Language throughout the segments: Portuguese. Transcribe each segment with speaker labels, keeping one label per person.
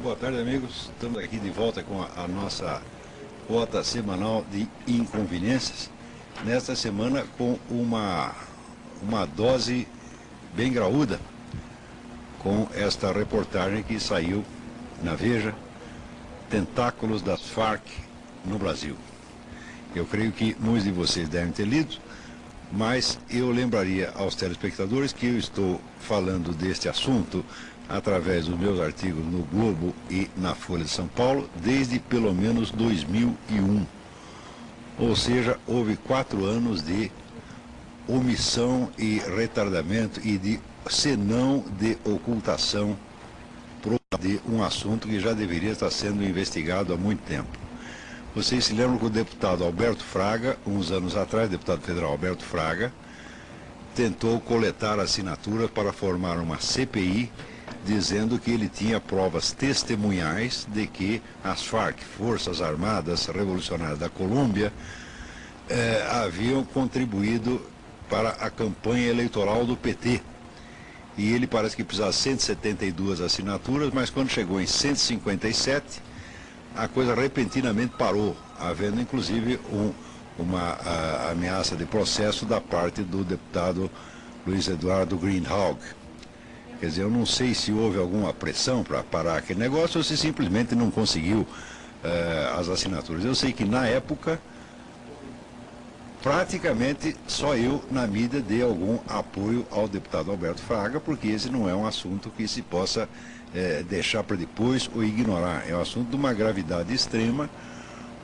Speaker 1: Boa tarde, amigos. Estamos aqui de volta com a nossa rota semanal de inconveniências. Nesta semana com uma dose bem graúda, com esta reportagem que saiu na Veja, Tentáculos das Farc no Brasil. Eu creio que muitos de vocês devem ter lido, mas eu lembraria aos telespectadores que eu estou falando deste assunto através dos meus artigos no Globo e na Folha de São Paulo desde pelo menos 2001. Ou seja, houve 4 anos de omissão e retardamento e de senão de ocultação de um assunto que já deveria estar sendo investigado há muito tempo. Vocês se lembram que o deputado Alberto Fraga, uns anos atrás, deputado federal Alberto Fraga, tentou coletar assinaturas para formar uma CPI, dizendo que ele tinha provas testemunhais de que as Farc, Forças Armadas Revolucionárias da Colômbia, haviam contribuído para a campanha eleitoral do PT. E ele parece que precisava de 172 assinaturas, mas quando chegou em 157, a coisa repentinamente parou, havendo inclusive uma ameaça de processo da parte do deputado Luiz Eduardo Greenhalgh. Quer dizer, eu não sei se houve alguma pressão para parar aquele negócio ou se simplesmente não conseguiu as assinaturas. Eu sei que na época, praticamente só eu na mídia dei algum apoio ao deputado Alberto Fraga, porque esse não é um assunto que se possa deixar para depois ou ignorar. É um assunto de uma gravidade extrema,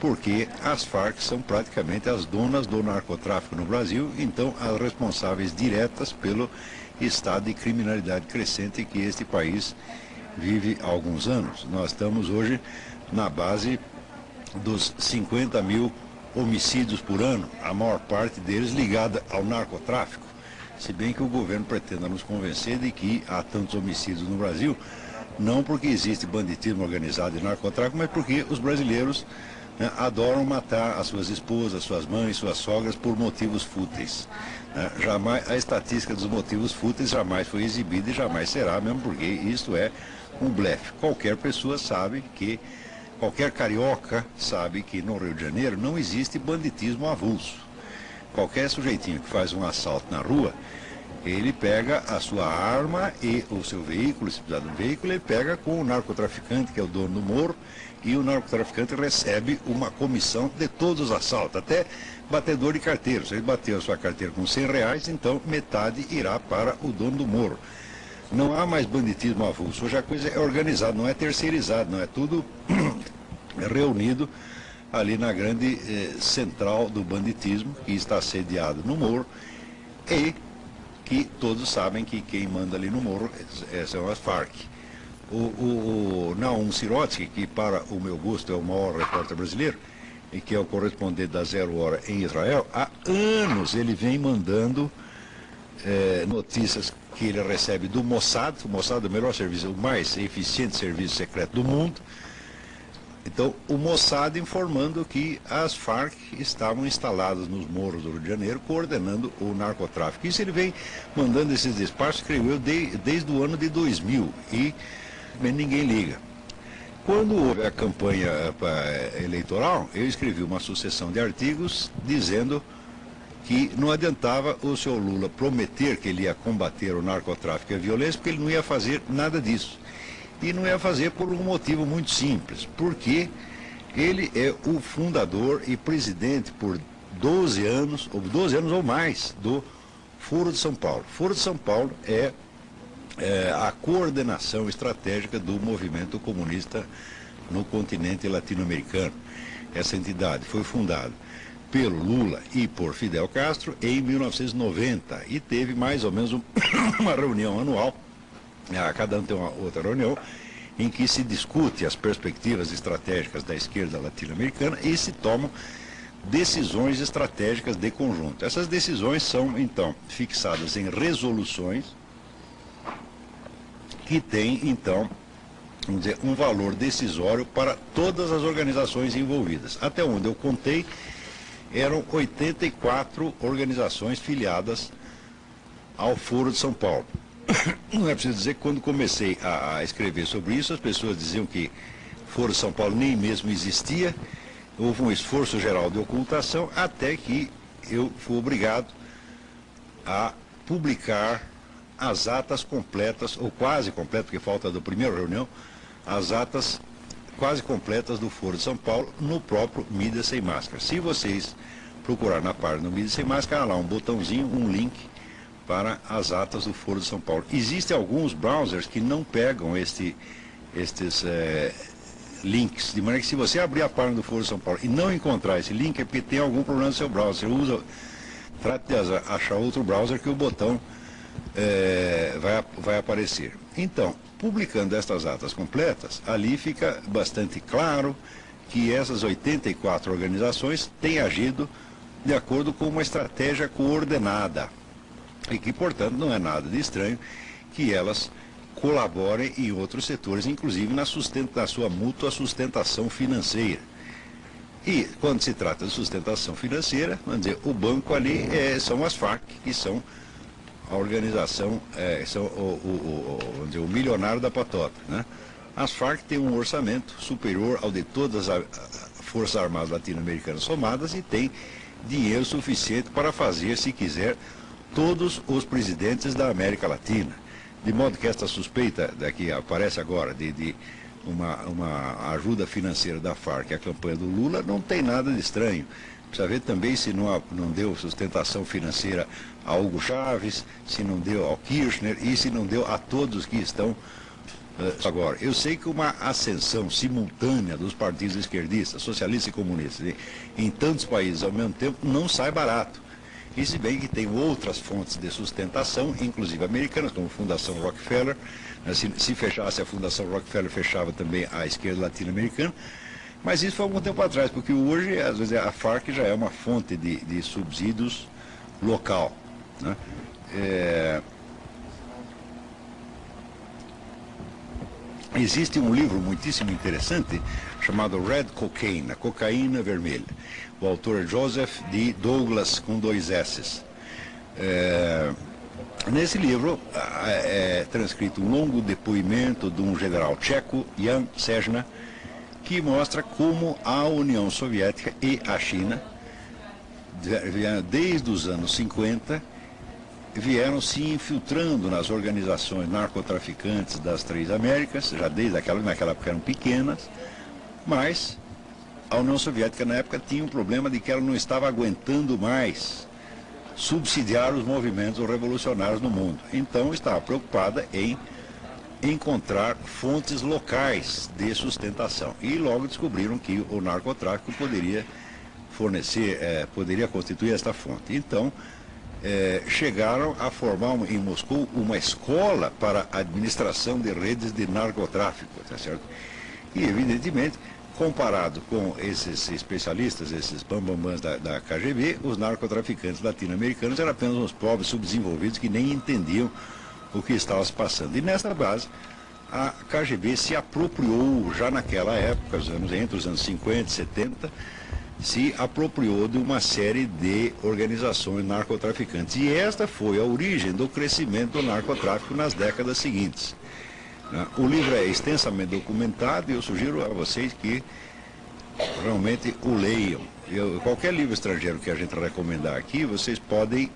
Speaker 1: porque as Farc são praticamente as donas do narcotráfico no Brasil, então as responsáveis diretas pelo estado de criminalidade crescente que este país vive há alguns anos. Nós estamos hoje na base dos 50 mil homicídios por ano, a maior parte deles ligada ao narcotráfico, se bem que o governo pretenda nos convencer de que há tantos homicídios no Brasil, não porque existe banditismo organizado e narcotráfico, mas porque os brasileiros adoram matar as suas esposas, suas mães, suas sogras por motivos fúteis. Jamais, a estatística dos motivos fúteis jamais foi exibida e jamais será, mesmo porque isto é um blefe. Qualquer pessoa sabe que, qualquer carioca sabe que no Rio de Janeiro não existe banditismo avulso. Qualquer sujeitinho que faz um assalto na rua, ele pega a sua arma e o seu veículo, se precisar de um veículo, ele pega com o narcotraficante, que é o dono do morro, e o narcotraficante recebe uma comissão de todos os assaltos, até batedor de carteira. Se ele bateu a sua carteira com R$100, então metade irá para o dono do morro. Não há mais banditismo avulso, hoje a coisa é organizada, não é terceirizada, não é tudo reunido ali na grande central do banditismo, que está sediado no morro, e que todos sabem que quem manda ali no morro são as Farc. O Naum Sirotsky, que para o meu gosto é o maior repórter brasileiro, e que é o correspondente da Zero Hora em Israel, há anos ele vem mandando notícias que ele recebe do Mossad. O Mossad é o melhor serviço, o mais eficiente serviço secreto do mundo. Então, o Mossad informando que as Farc estavam instaladas nos morros do Rio de Janeiro, coordenando o narcotráfico. Isso ele vem mandando esses despachos, creio eu, desde o ano de 2000, e ninguém liga. Quando houve a campanha eleitoral, eu escrevi uma sucessão de artigos dizendo que não adiantava o senhor Lula prometer que ele ia combater o narcotráfico e a violência, porque ele não ia fazer nada disso. E não ia fazer por um motivo muito simples, porque ele é o fundador e presidente por 12 anos ou mais, do Foro de São Paulo. Foro de São Paulo é a coordenação estratégica do movimento comunista no continente latino-americano. Essa entidade foi fundada pelo Lula e por Fidel Castro em 1990 e teve mais ou menos uma reunião anual. Cada ano tem uma outra reunião em que se discute as perspectivas estratégicas da esquerda latino-americana e se tomam decisões estratégicas de conjunto. Essas decisões são, então, fixadas em resoluções que têm, então, vamos dizer, um valor decisório para todas as organizações envolvidas. Até onde eu contei, eram 84 organizações filiadas ao Foro de São Paulo. Não é preciso dizer que quando comecei a escrever sobre isso, as pessoas diziam que Foro São Paulo nem mesmo existia, houve um esforço geral de ocultação, até que eu fui obrigado a publicar as atas completas, ou quase completas, porque falta da primeira reunião, as atas quase completas do Foro de São Paulo no próprio Mídia Sem Máscara. Se vocês procurar na página do Mídia Sem Máscara, há lá um botãozinho, um link para as atas do Foro de São Paulo. Existem alguns browsers que não pegam estes links, de maneira que se você abrir a página do Foro de São Paulo e não encontrar esse link, é porque tem algum problema no seu browser. Trate de achar outro browser que o botão vai aparecer. Então, publicando estas atas completas, ali fica bastante claro que essas 84 organizações têm agido de acordo com uma estratégia coordenada e que, portanto, não é nada de estranho que elas colaborem em outros setores, inclusive na sua mútua sustentação financeira. E, quando se trata de sustentação financeira, vamos dizer, o banco ali são as Farc, que são a organização, são vamos dizer, o milionário da patota, né? As Farc têm um orçamento superior ao de todas as Forças Armadas Latino-Americanas somadas e tem dinheiro suficiente para fazer, se quiser, todos os presidentes da América Latina. De modo que esta suspeita que aparece agora de uma ajuda financeira da Farc à campanha do Lula não tem nada de estranho. Precisa ver também se não deu sustentação financeira a Hugo Chávez, se não deu ao Kirchner e se não deu a todos que estão agora. Eu sei que uma ascensão simultânea dos partidos esquerdistas, socialistas e comunistas, em tantos países ao mesmo tempo, não sai barato. E se bem que tem outras fontes de sustentação, inclusive americanas, como a Fundação Rockefeller. Se fechasse a Fundação Rockefeller, fechava também a esquerda latino-americana. Mas isso foi algum tempo atrás, porque hoje, às vezes, a Farc já é uma fonte de subsídios local, né? Existe um livro muitíssimo interessante chamado Red Cocaine, a cocaína vermelha. O autor é Joseph D. Douglas, com 2 S's. Nesse livro é transcrito um longo depoimento de um general tcheco, Jan Sejna, que mostra como a União Soviética e a China, desde os anos 50, vieram se infiltrando nas organizações narcotraficantes das 3 Américas, já naquela época eram pequenas, mas a União Soviética na época tinha um problema de que ela não estava aguentando mais subsidiar os movimentos revolucionários no mundo. Então estava preocupada em encontrar fontes locais de sustentação. E logo descobriram que o narcotráfico poderia poderia constituir esta fonte. Então, chegaram a formar em Moscou uma escola para a administração de redes de narcotráfico, tá certo? E, evidentemente, comparado com esses especialistas, esses bambambãs da KGB, os narcotraficantes latino-americanos eram apenas uns pobres subdesenvolvidos que nem entendiam o que estava se passando. E nessa base, a KGB se apropriou, já naquela época, entre os anos 50 e 70, se apropriou de uma série de organizações narcotraficantes. E esta foi a origem do crescimento do narcotráfico nas décadas seguintes. O livro é extensamente documentado e eu sugiro a vocês que realmente o leiam. Qualquer livro estrangeiro que a gente recomendar aqui, vocês podem,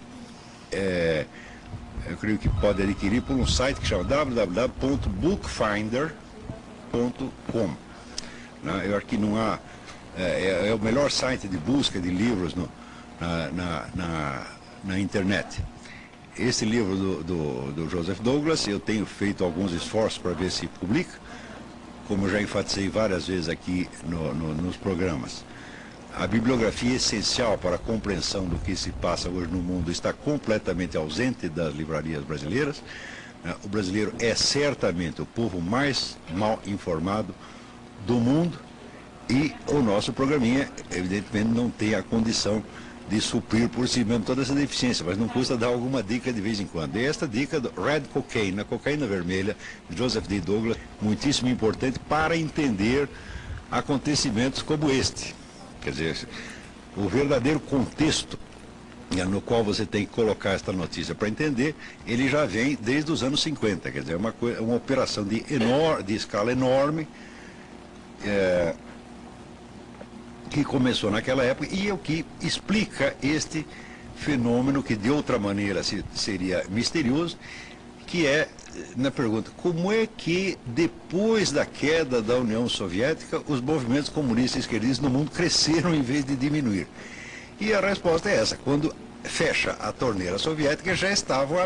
Speaker 1: eu creio que podem adquirir por um site que chama www.bookfinder.com. Eu acho que não há... É o melhor site de busca de livros na internet. Esse livro do Joseph Douglas, eu tenho feito alguns esforços para ver se publica, como eu já enfatizei várias vezes aqui nos programas. A bibliografia essencial para a compreensão do que se passa hoje no mundo está completamente ausente das livrarias brasileiras. O brasileiro é certamente o povo mais mal informado do mundo e o nosso programinha, evidentemente, não tem a condição de suprir por si mesmo toda essa deficiência, mas não custa dar alguma dica de vez em quando. E esta dica do Red Cocaine, a cocaína vermelha, de Joseph D. Douglas, muitíssimo importante para entender acontecimentos como este. Quer dizer, o verdadeiro contexto no qual você tem que colocar esta notícia para entender, ele já vem desde os anos 50, quer dizer, é uma operação de escala enorme, que começou naquela época e é o que explica este fenômeno que de outra maneira seria misterioso, que é, na pergunta, como é que depois da queda da União Soviética os movimentos comunistas e esquerdistas no mundo cresceram em vez de diminuir? E a resposta é essa: quando fecha a torneira soviética já estava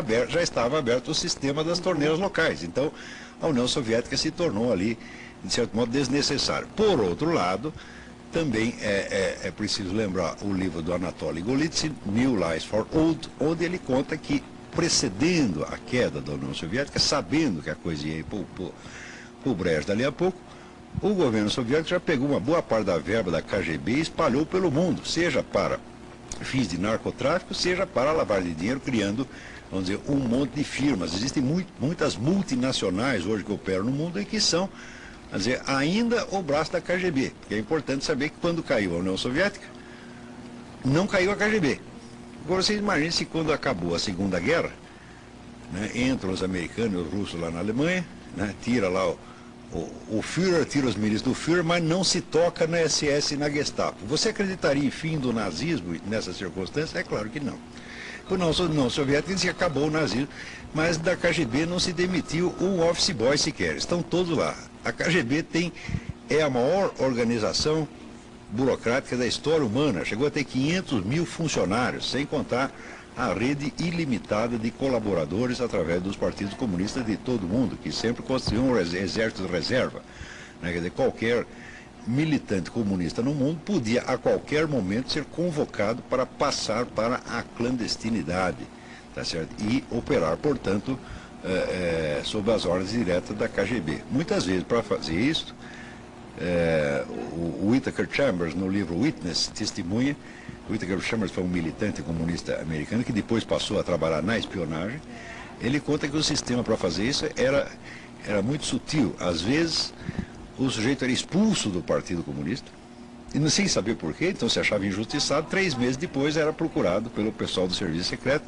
Speaker 1: aberto o sistema das torneiras locais, então a União Soviética se tornou ali, de certo modo, desnecessária. Por outro lado, também é preciso lembrar o livro do Anatoly Golitsyn, New Lies for Old, onde ele conta que, precedendo a queda da União Soviética, sabendo que a coisa ia ir para o brejo dali a pouco, o governo soviético já pegou uma boa parte da verba da KGB e espalhou pelo mundo, seja para fins de narcotráfico, seja para lavagem de dinheiro, criando, vamos dizer, um monte de firmas. Existem muitas multinacionais hoje que operam no mundo e que são, quer dizer, ainda o braço da KGB. Porque é importante saber que quando caiu a União Soviética, não caiu a KGB. Agora vocês imaginem se quando acabou a Segunda Guerra, né, entram os americanos e os russos lá na Alemanha, né, tira lá o Führer, tira os ministros do Führer, mas não se toca na SS e na Gestapo. Você acreditaria em fim do nazismo nessa circunstância? É claro que não. A União Soviética disse que acabou o nazismo, mas da KGB não se demitiu um office boy sequer. Estão todos lá. A KGB é a maior organização burocrática da história humana. Chegou a ter 500 mil funcionários, sem contar a rede ilimitada de colaboradores através dos partidos comunistas de todo o mundo, que sempre construíam um exército de reserva. Né? Quer dizer, qualquer militante comunista no mundo podia a qualquer momento ser convocado para passar para a clandestinidade, tá certo? E operar, portanto, sob as ordens diretas da KGB. Muitas vezes, para fazer isso, o Whittaker Chambers, no livro Witness, testemunha. O Whittaker Chambers foi um militante comunista americano que depois passou a trabalhar na espionagem. Ele conta que o sistema para fazer isso era muito sutil. Às vezes, o sujeito era expulso do Partido Comunista, e sem saber porquê, então se achava injustiçado. 3 meses depois era procurado pelo pessoal do serviço secreto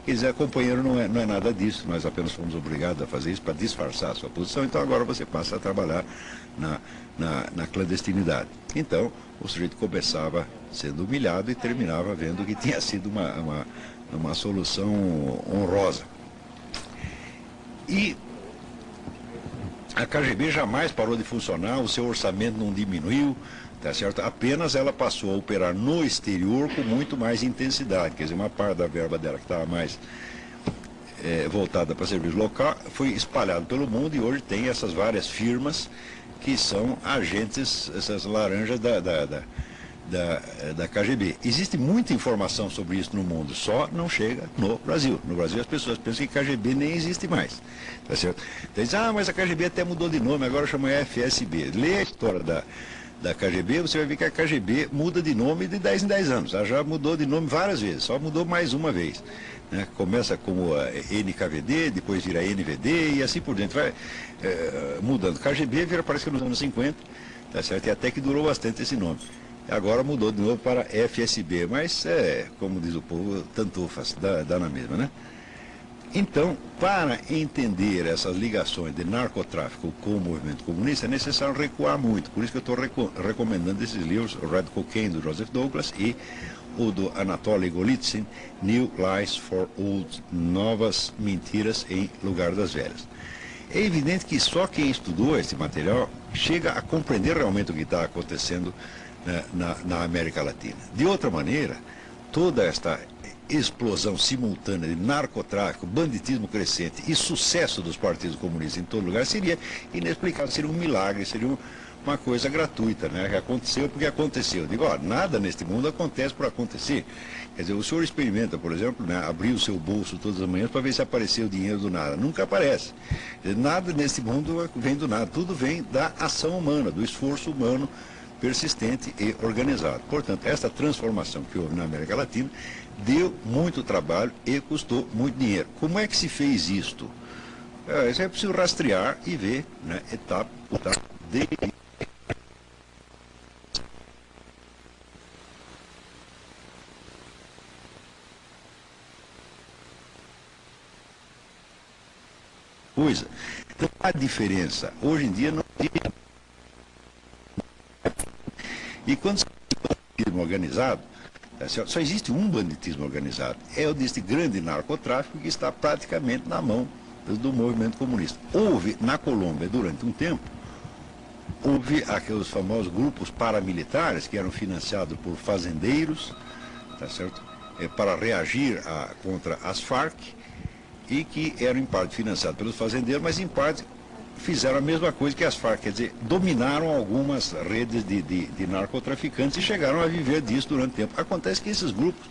Speaker 1: e dizia: companheiro, não é nada disso, nós apenas fomos obrigados a fazer isso para disfarçar a sua posição, então agora você passa a trabalhar na clandestinidade. Então o sujeito começava sendo humilhado e terminava vendo que tinha sido uma solução honrosa. E a KGB jamais parou de funcionar, o seu orçamento não diminuiu, tá certo? Apenas ela passou a operar no exterior com muito mais intensidade. Quer dizer, uma parte da verba dela que estava mais voltada para serviço local foi espalhada pelo mundo, e hoje tem essas várias firmas que são agentes, essas laranjas da KGB. Existe muita informação sobre isso no mundo, só não chega no Brasil. No Brasil as pessoas pensam que KGB nem existe mais, tá certo? Então dizem: mas a KGB até mudou de nome, agora chama FSB. Lê a história da KGB, você vai ver que a KGB muda de nome de 10 em 10 anos. Ela já mudou de nome várias vezes, só mudou mais uma vez. Né? Começa como NKVD, depois vira NVD e assim por diante. Vai mudando. KGB parece que nos anos 50, tá certo? E até que durou bastante esse nome. Agora mudou de novo para FSB, mas como diz o povo, tanto faz, dá na mesma, né? Então, para entender essas ligações de narcotráfico com o movimento comunista, é necessário recuar muito. Por isso que eu estou recomendando esses livros, o Red Cocaine, do Joseph Douglas, e o do Anatoly Golitsyn, New Lies for Old, Novas Mentiras em Lugar das Velhas. É evidente que só quem estudou esse material chega a compreender realmente o que está acontecendo na América Latina. De outra maneira, toda esta explosão simultânea de narcotráfico, banditismo crescente e sucesso dos partidos comunistas em todo lugar seria inexplicável, seria um milagre, seria uma coisa gratuita, né? Que aconteceu porque aconteceu. Eu digo: nada neste mundo acontece por acontecer. Quer dizer, o senhor experimenta, por exemplo, né, abrir o seu bolso todas as manhãs para ver se apareceu dinheiro do nada. Nunca aparece. Nada neste mundo vem do nada. Tudo vem da ação humana, do esforço humano persistente e organizado. Portanto, essa transformação que houve na América Latina deu muito trabalho e custou muito dinheiro. Como é que se fez isto? Isso é preciso rastrear e ver, né, etapa por etapa, desde coisa. Então, a diferença, hoje em dia, não existe. E quando se fala de banditismo organizado, só existe um banditismo organizado. É o deste grande narcotráfico que está praticamente na mão do movimento comunista. Houve, na Colômbia, durante um tempo, houve aqueles famosos grupos paramilitares que eram financiados por fazendeiros, tá certo? Para reagir contra as Farc, e que eram em parte financiados pelos fazendeiros, mas em parte fizeram a mesma coisa que as Farc, quer dizer, dominaram algumas redes de narcotraficantes e chegaram a viver disso durante tempo. Acontece que esses grupos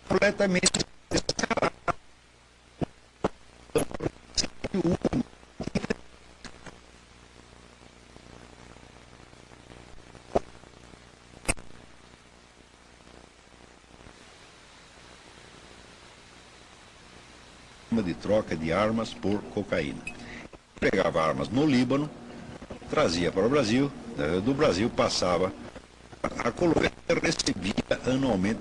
Speaker 1: completamente de troca de armas por cocaína. Pegava armas no Líbano, trazia para o Brasil, do Brasil passava. A Colômbia recebia anualmente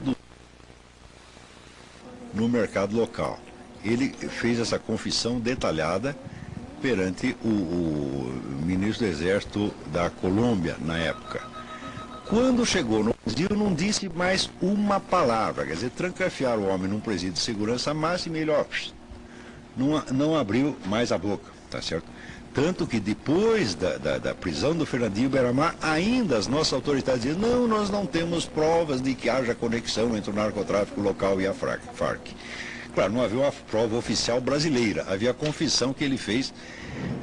Speaker 1: no mercado local. Ele fez essa confissão detalhada perante o ministro do Exército da Colômbia, na época. Quando chegou no Brasil, não disse mais uma palavra, quer dizer, trancafiaram o homem num presídio de segurança máxima e ele, ó, não abriu mais a boca, tá certo? Tanto que depois da prisão do Fernandinho Beiramar, ainda as nossas autoridades dizem, não, nós não temos provas de que haja conexão entre o narcotráfico local e a Farc. Claro, não havia uma prova oficial brasileira, havia a confissão que ele fez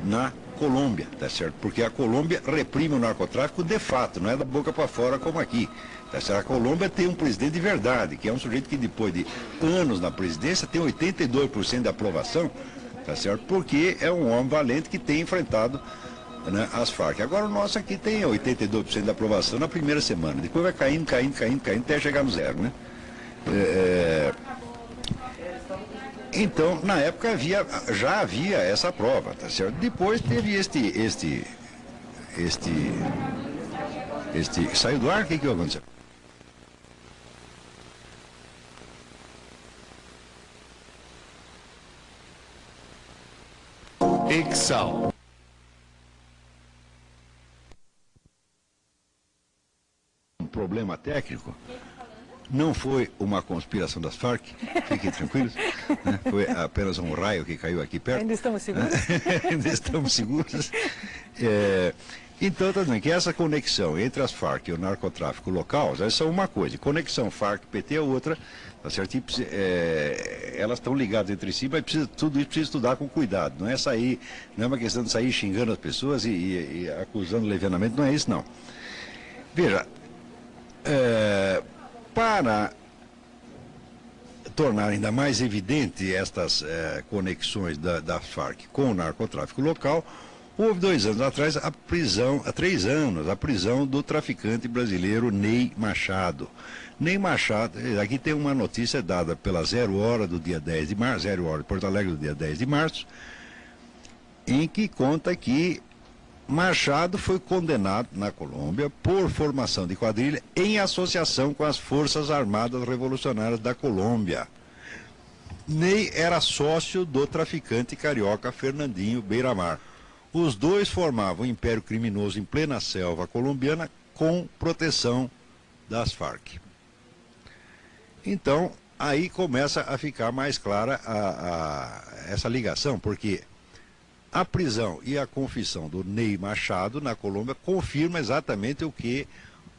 Speaker 1: na Colômbia, tá certo? Porque a Colômbia reprime o narcotráfico de fato, não é da boca para fora como aqui. Tá certo? A Colômbia tem um presidente de verdade, que é um sujeito que depois de anos na presidência tem 82% de aprovação, tá certo? Porque é um homem valente que tem enfrentado, né, as Farc. Agora o nosso aqui tem 82% de aprovação na primeira semana, depois vai caindo, até chegar no zero, né? Então, na época já havia essa prova, tá certo? Depois teve este saiu do ar, o que aconteceu?
Speaker 2: Excel.
Speaker 1: Um problema técnico. Não foi uma conspiração das Farc, fiquem tranquilos, né? Foi apenas um raio que caiu aqui perto.
Speaker 3: Ainda estamos seguros?
Speaker 1: Ainda estamos seguros. Então, tá dizendo que essa conexão entre as Farc e o narcotráfico local, são uma coisa, conexão Farc-PT é outra, tá certo? Elas estão ligadas entre si, mas tudo isso precisa estudar com cuidado, não é sair, não é uma questão de sair xingando as pessoas e acusando levianamente, não é isso não. Veja, para tornar ainda mais evidente estas conexões da Farc com o narcotráfico local, houve 2 anos atrás há 3 anos, a prisão do traficante brasileiro Ney Machado. Ney Machado, aqui tem uma notícia dada pela 0 Hora do dia 10 de março, 0 Hora de Porto Alegre do dia 10 de março, em que conta que Machado foi condenado na Colômbia por formação de quadrilha em associação com as Forças Armadas Revolucionárias da Colômbia. Ney era sócio do traficante carioca Fernandinho Beiramar. Os dois formavam um império criminoso em plena selva colombiana com proteção das Farc. Então, aí começa a ficar mais clara essa ligação, porque a prisão e a confissão do Ney Machado na Colômbia confirma exatamente o que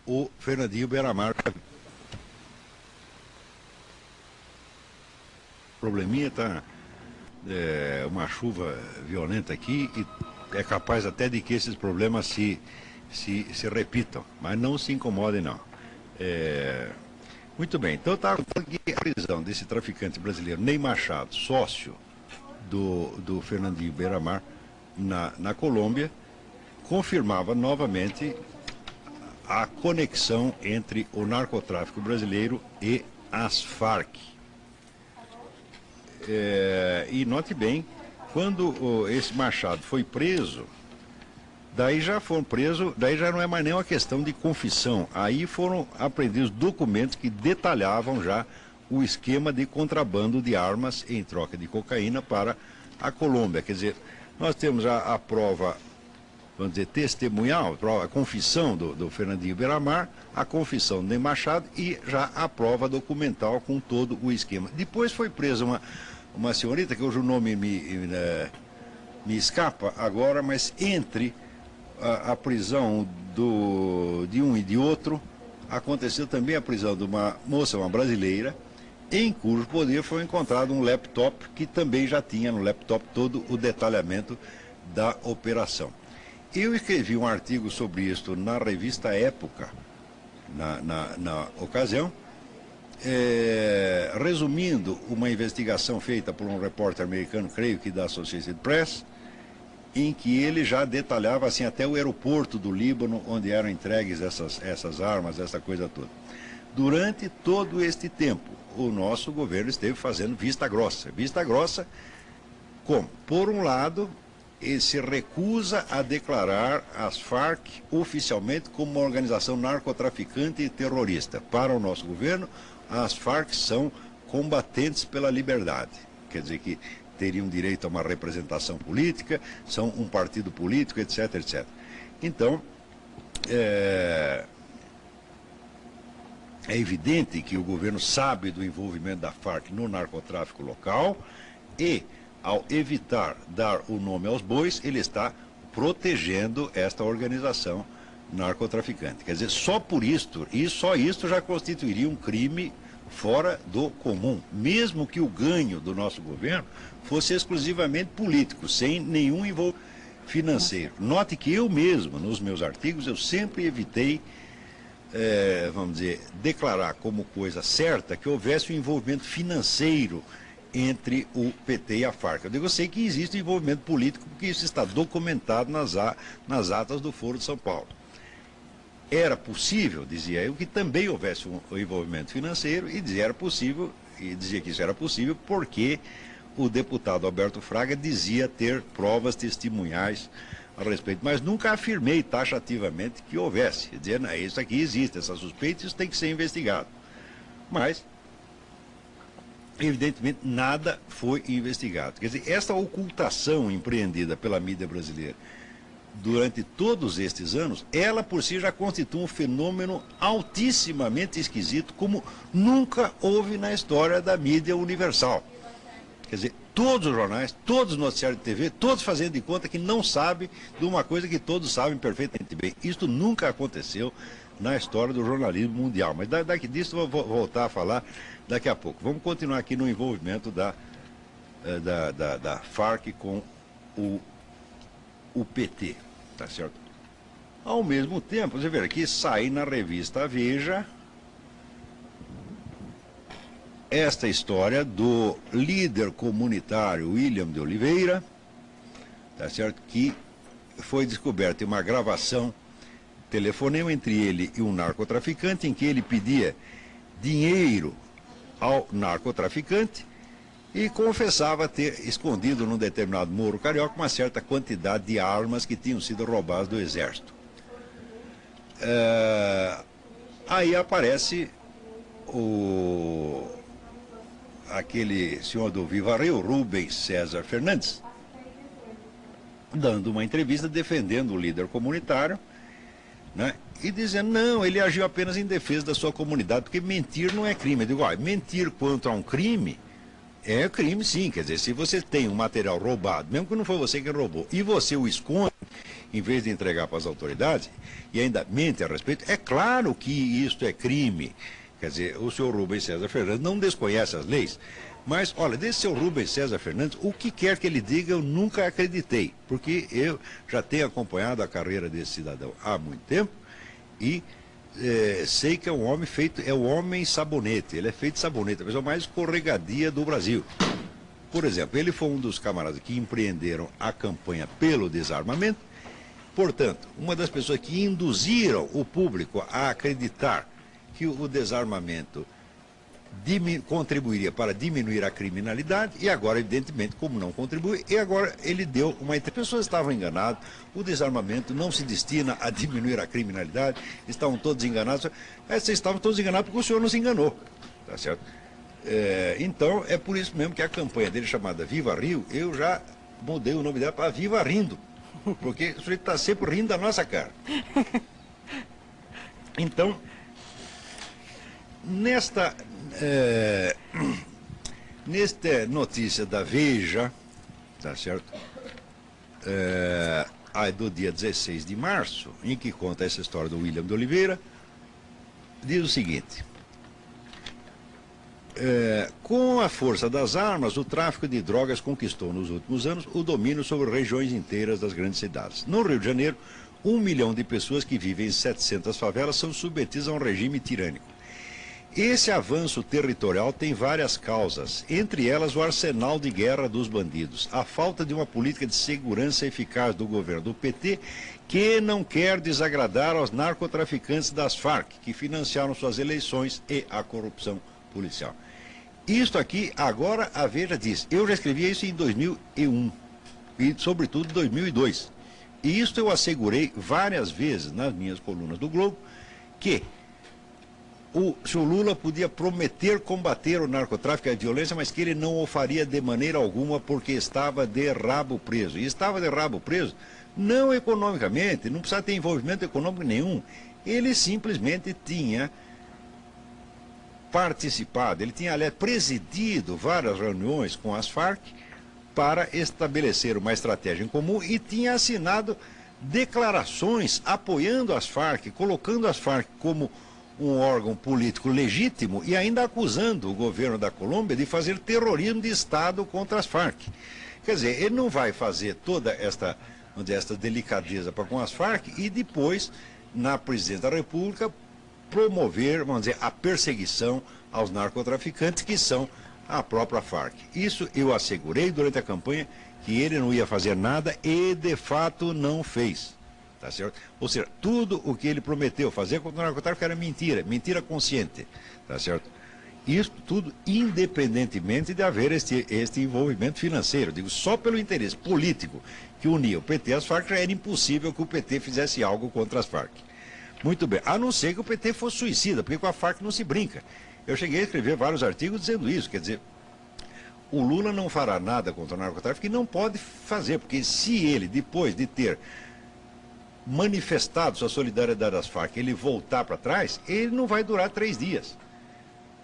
Speaker 1: o Fernandinho Beiramar. O probleminha está uma chuva violenta aqui e é capaz até de que esses problemas se repitam, mas não se incomodem não. Muito bem, então está aqui a prisão desse traficante brasileiro, Ney Machado, sócio do Fernandinho Beiramar na Colômbia, confirmava novamente a conexão entre o narcotráfico brasileiro e as Farc. E note bem, quando esse Machado foi preso, daí já não é mais nem uma questão de confissão, aí foram apreendidos documentos que detalhavam já o esquema de contrabando de armas em troca de cocaína para a Colômbia. Quer dizer, nós temos a prova, vamos dizer, testemunhal, a confissão do Fernandinho Beiramar, a confissão do Ney Machado e já a prova documental com todo o esquema. Depois foi presa uma senhorita, que hoje o nome me escapa agora, mas entre a prisão de um e de outro, aconteceu também a prisão de uma moça, uma brasileira, em cujo poder foi encontrado um laptop que também já tinha no laptop todo o detalhamento da operação. Eu escrevi um artigo sobre isso na revista Época, na ocasião, resumindo uma investigação feita por um repórter americano, creio que da Associated Press, em que ele já detalhava assim até o aeroporto do Líbano, onde eram entregues essas armas, essa coisa toda. Durante todo este tempo, o nosso governo esteve fazendo vista grossa. Vista grossa como? Por um lado, ele se recusa a declarar as Farc oficialmente como uma organização narcotraficante e terrorista. Para o nosso governo, as Farc são combatentes pela liberdade. Quer dizer que teriam direito a uma representação política, são um partido político, etc, etc. Então, é evidente que o governo sabe do envolvimento da Farc no narcotráfico local e, ao evitar dar o nome aos bois, ele está protegendo esta organização narcotraficante. Quer dizer, só por isto, e só isto já constituiria um crime fora do comum, mesmo que o ganho do nosso governo fosse exclusivamente político, sem nenhum envolvimento financeiro. Note que eu mesmo, nos meus artigos, eu sempre evitei, vamos dizer, declarar como coisa certa que houvesse um envolvimento financeiro entre o PT e a Farc. Eu sei que existe um envolvimento político, porque isso está documentado nas atas do Foro de São Paulo. Era possível, dizia eu, que também houvesse um envolvimento financeiro, e dizia que isso era possível porque o deputado Alberto Fraga dizia ter provas testemunhais a respeito, mas nunca afirmei taxativamente que houvesse. Dizia, não, isso aqui existe, essa suspeita, isso tem que ser investigado. Mas, evidentemente, nada foi investigado. Quer dizer, essa ocultação empreendida pela mídia brasileira durante todos estes anos, ela por si já constitui um fenômeno altissimamente esquisito, como nunca houve na história da mídia universal. Quer dizer, todos os jornais, todos os noticiários de TV, todos fazendo de conta que não sabem de uma coisa que todos sabem perfeitamente bem. Isto nunca aconteceu na história do jornalismo mundial. Mas disso eu vou voltar a falar daqui a pouco. Vamos continuar aqui no envolvimento da Farc com o PT. Tá certo? Ao mesmo tempo, você vê aqui, sai na revista Veja esta história do líder comunitário William de Oliveira, tá certo? Que foi descoberta em uma gravação, telefonema entre ele e um narcotraficante, em que ele pedia dinheiro ao narcotraficante e confessava ter escondido num determinado morro carioca uma certa quantidade de armas que tinham sido roubadas do exército. Aí aparece aquele senhor do Viva Rio, Rubens César Fernandes, dando uma entrevista defendendo o líder comunitário, né, e dizendo, não, ele agiu apenas em defesa da sua comunidade, porque mentir não é crime. Eu digo, mentir quanto a um crime é crime, sim. Quer dizer, se você tem um material roubado, mesmo que não foi você que roubou, e você o esconde, em vez de entregar para as autoridades, e ainda mente a respeito, é claro que isto é crime. Quer dizer, o senhor Rubens César Fernandes não desconhece as leis, mas, olha, desse senhor Rubens César Fernandes, o que quer que ele diga, eu nunca acreditei, porque eu já tenho acompanhado a carreira desse cidadão há muito tempo, e sei que é um homem feito, é o homem sabonete, ele é feito de sabonete, a pessoa mais escorregadia do Brasil. Por exemplo, ele foi um dos camaradas que empreenderam a campanha pelo desarmamento, portanto, uma das pessoas que induziram o público a acreditar que o desarmamento contribuiria para diminuir a criminalidade, e agora, evidentemente, como não contribui, e agora ele deu uma... As pessoas estavam enganadas, o desarmamento não se destina a diminuir a criminalidade, estavam todos enganados. Vocês estavam todos enganados porque o senhor não se enganou, tá certo? Então, é por isso mesmo que a campanha dele, chamada Viva Rio, eu já mudei o nome dela para Viva Rindo, porque o sujeito está sempre rindo da nossa cara. Então, nesta notícia da Veja, tá certo? Do dia 16 de março, em que conta essa história do William de Oliveira, diz o seguinte: com a força das armas, o tráfico de drogas conquistou nos últimos anos o domínio sobre regiões inteiras das grandes cidades. No Rio de Janeiro, 1 milhão de pessoas que vivem em 700 favelas são submetidas a um regime tirânico. Esse avanço territorial tem várias causas, entre elas o arsenal de guerra dos bandidos, a falta de uma política de segurança eficaz do governo do PT, que não quer desagradar aos narcotraficantes das Farc, que financiaram suas eleições, e a corrupção policial. Isto aqui, agora a Veja diz, eu já escrevia isso em 2001 e sobretudo em 2002. E isto eu assegurei várias vezes nas minhas colunas do Globo, que o senhor Lula podia prometer combater o narcotráfico e a violência, mas que ele não o faria de maneira alguma porque estava de rabo preso. E estava de rabo preso não economicamente, não precisava ter envolvimento econômico nenhum. Ele simplesmente tinha participado, ele tinha, aliás, presidido várias reuniões com as Farc para estabelecer uma estratégia em comum e tinha assinado declarações apoiando as Farc, colocando as Farc como um órgão político legítimo e ainda acusando o governo da Colômbia de fazer terrorismo de Estado contra as Farc. Quer dizer, ele não vai fazer toda esta, vamos dizer, esta delicadeza para com as Farc e depois, na presidência da República, promover, vamos dizer, a perseguição aos narcotraficantes, que são a própria Farc. Isso eu assegurei durante a campanha, que ele não ia fazer nada e, de fato, não fez. Tá certo? Ou seja, tudo o que ele prometeu fazer contra o narcotráfico era mentira, mentira consciente. Tá certo? Isso tudo independentemente de haver este envolvimento financeiro. Digo, só pelo interesse político que unia o PT às Farc, já era impossível que o PT fizesse algo contra as Farc. Muito bem, a não ser que o PT fosse suicida, porque com a Farc não se brinca. Eu cheguei a escrever vários artigos dizendo isso, quer dizer, o Lula não fará nada contra o narcotráfico e não pode fazer, porque se ele, depois de ter manifestado sua solidariedade às Farc, ele voltar para trás, ele não vai durar 3 dias.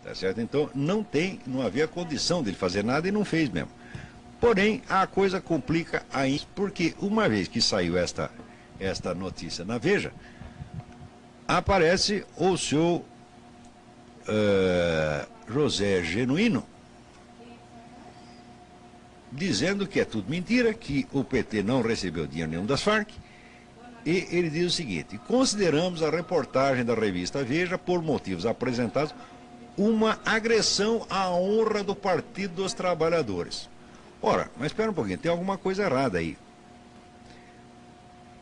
Speaker 1: Tá certo? Então, não havia condição dele fazer nada e não fez mesmo. Porém, a coisa complica ainda, porque uma vez que saiu esta notícia na Veja, aparece o senhor José Genuíno, dizendo que é tudo mentira, que o PT não recebeu dinheiro nenhum das Farc, e ele diz o seguinte: consideramos a reportagem da revista Veja, por motivos apresentados, uma agressão à honra do Partido dos Trabalhadores. Ora, mas espera um pouquinho, tem alguma coisa errada aí.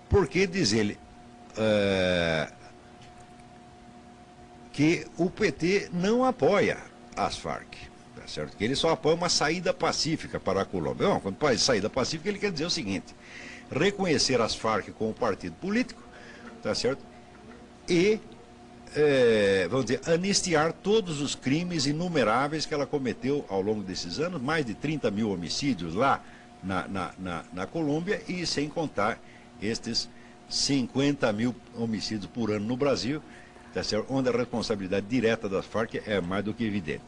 Speaker 1: Porque diz ele que o PT não apoia as Farc, tá certo? Que ele só apoia uma saída pacífica para a Colômbia. Bom, quando fala saída pacífica, ele quer dizer o seguinte: reconhecer as Farc como partido político, tá certo? E, vamos dizer, anistiar todos os crimes inumeráveis que ela cometeu ao longo desses anos, mais de 30 mil homicídios lá na Colômbia, e sem contar estes 50 mil homicídios por ano no Brasil, tá certo? Onde a responsabilidade direta das Farc é mais do que evidente.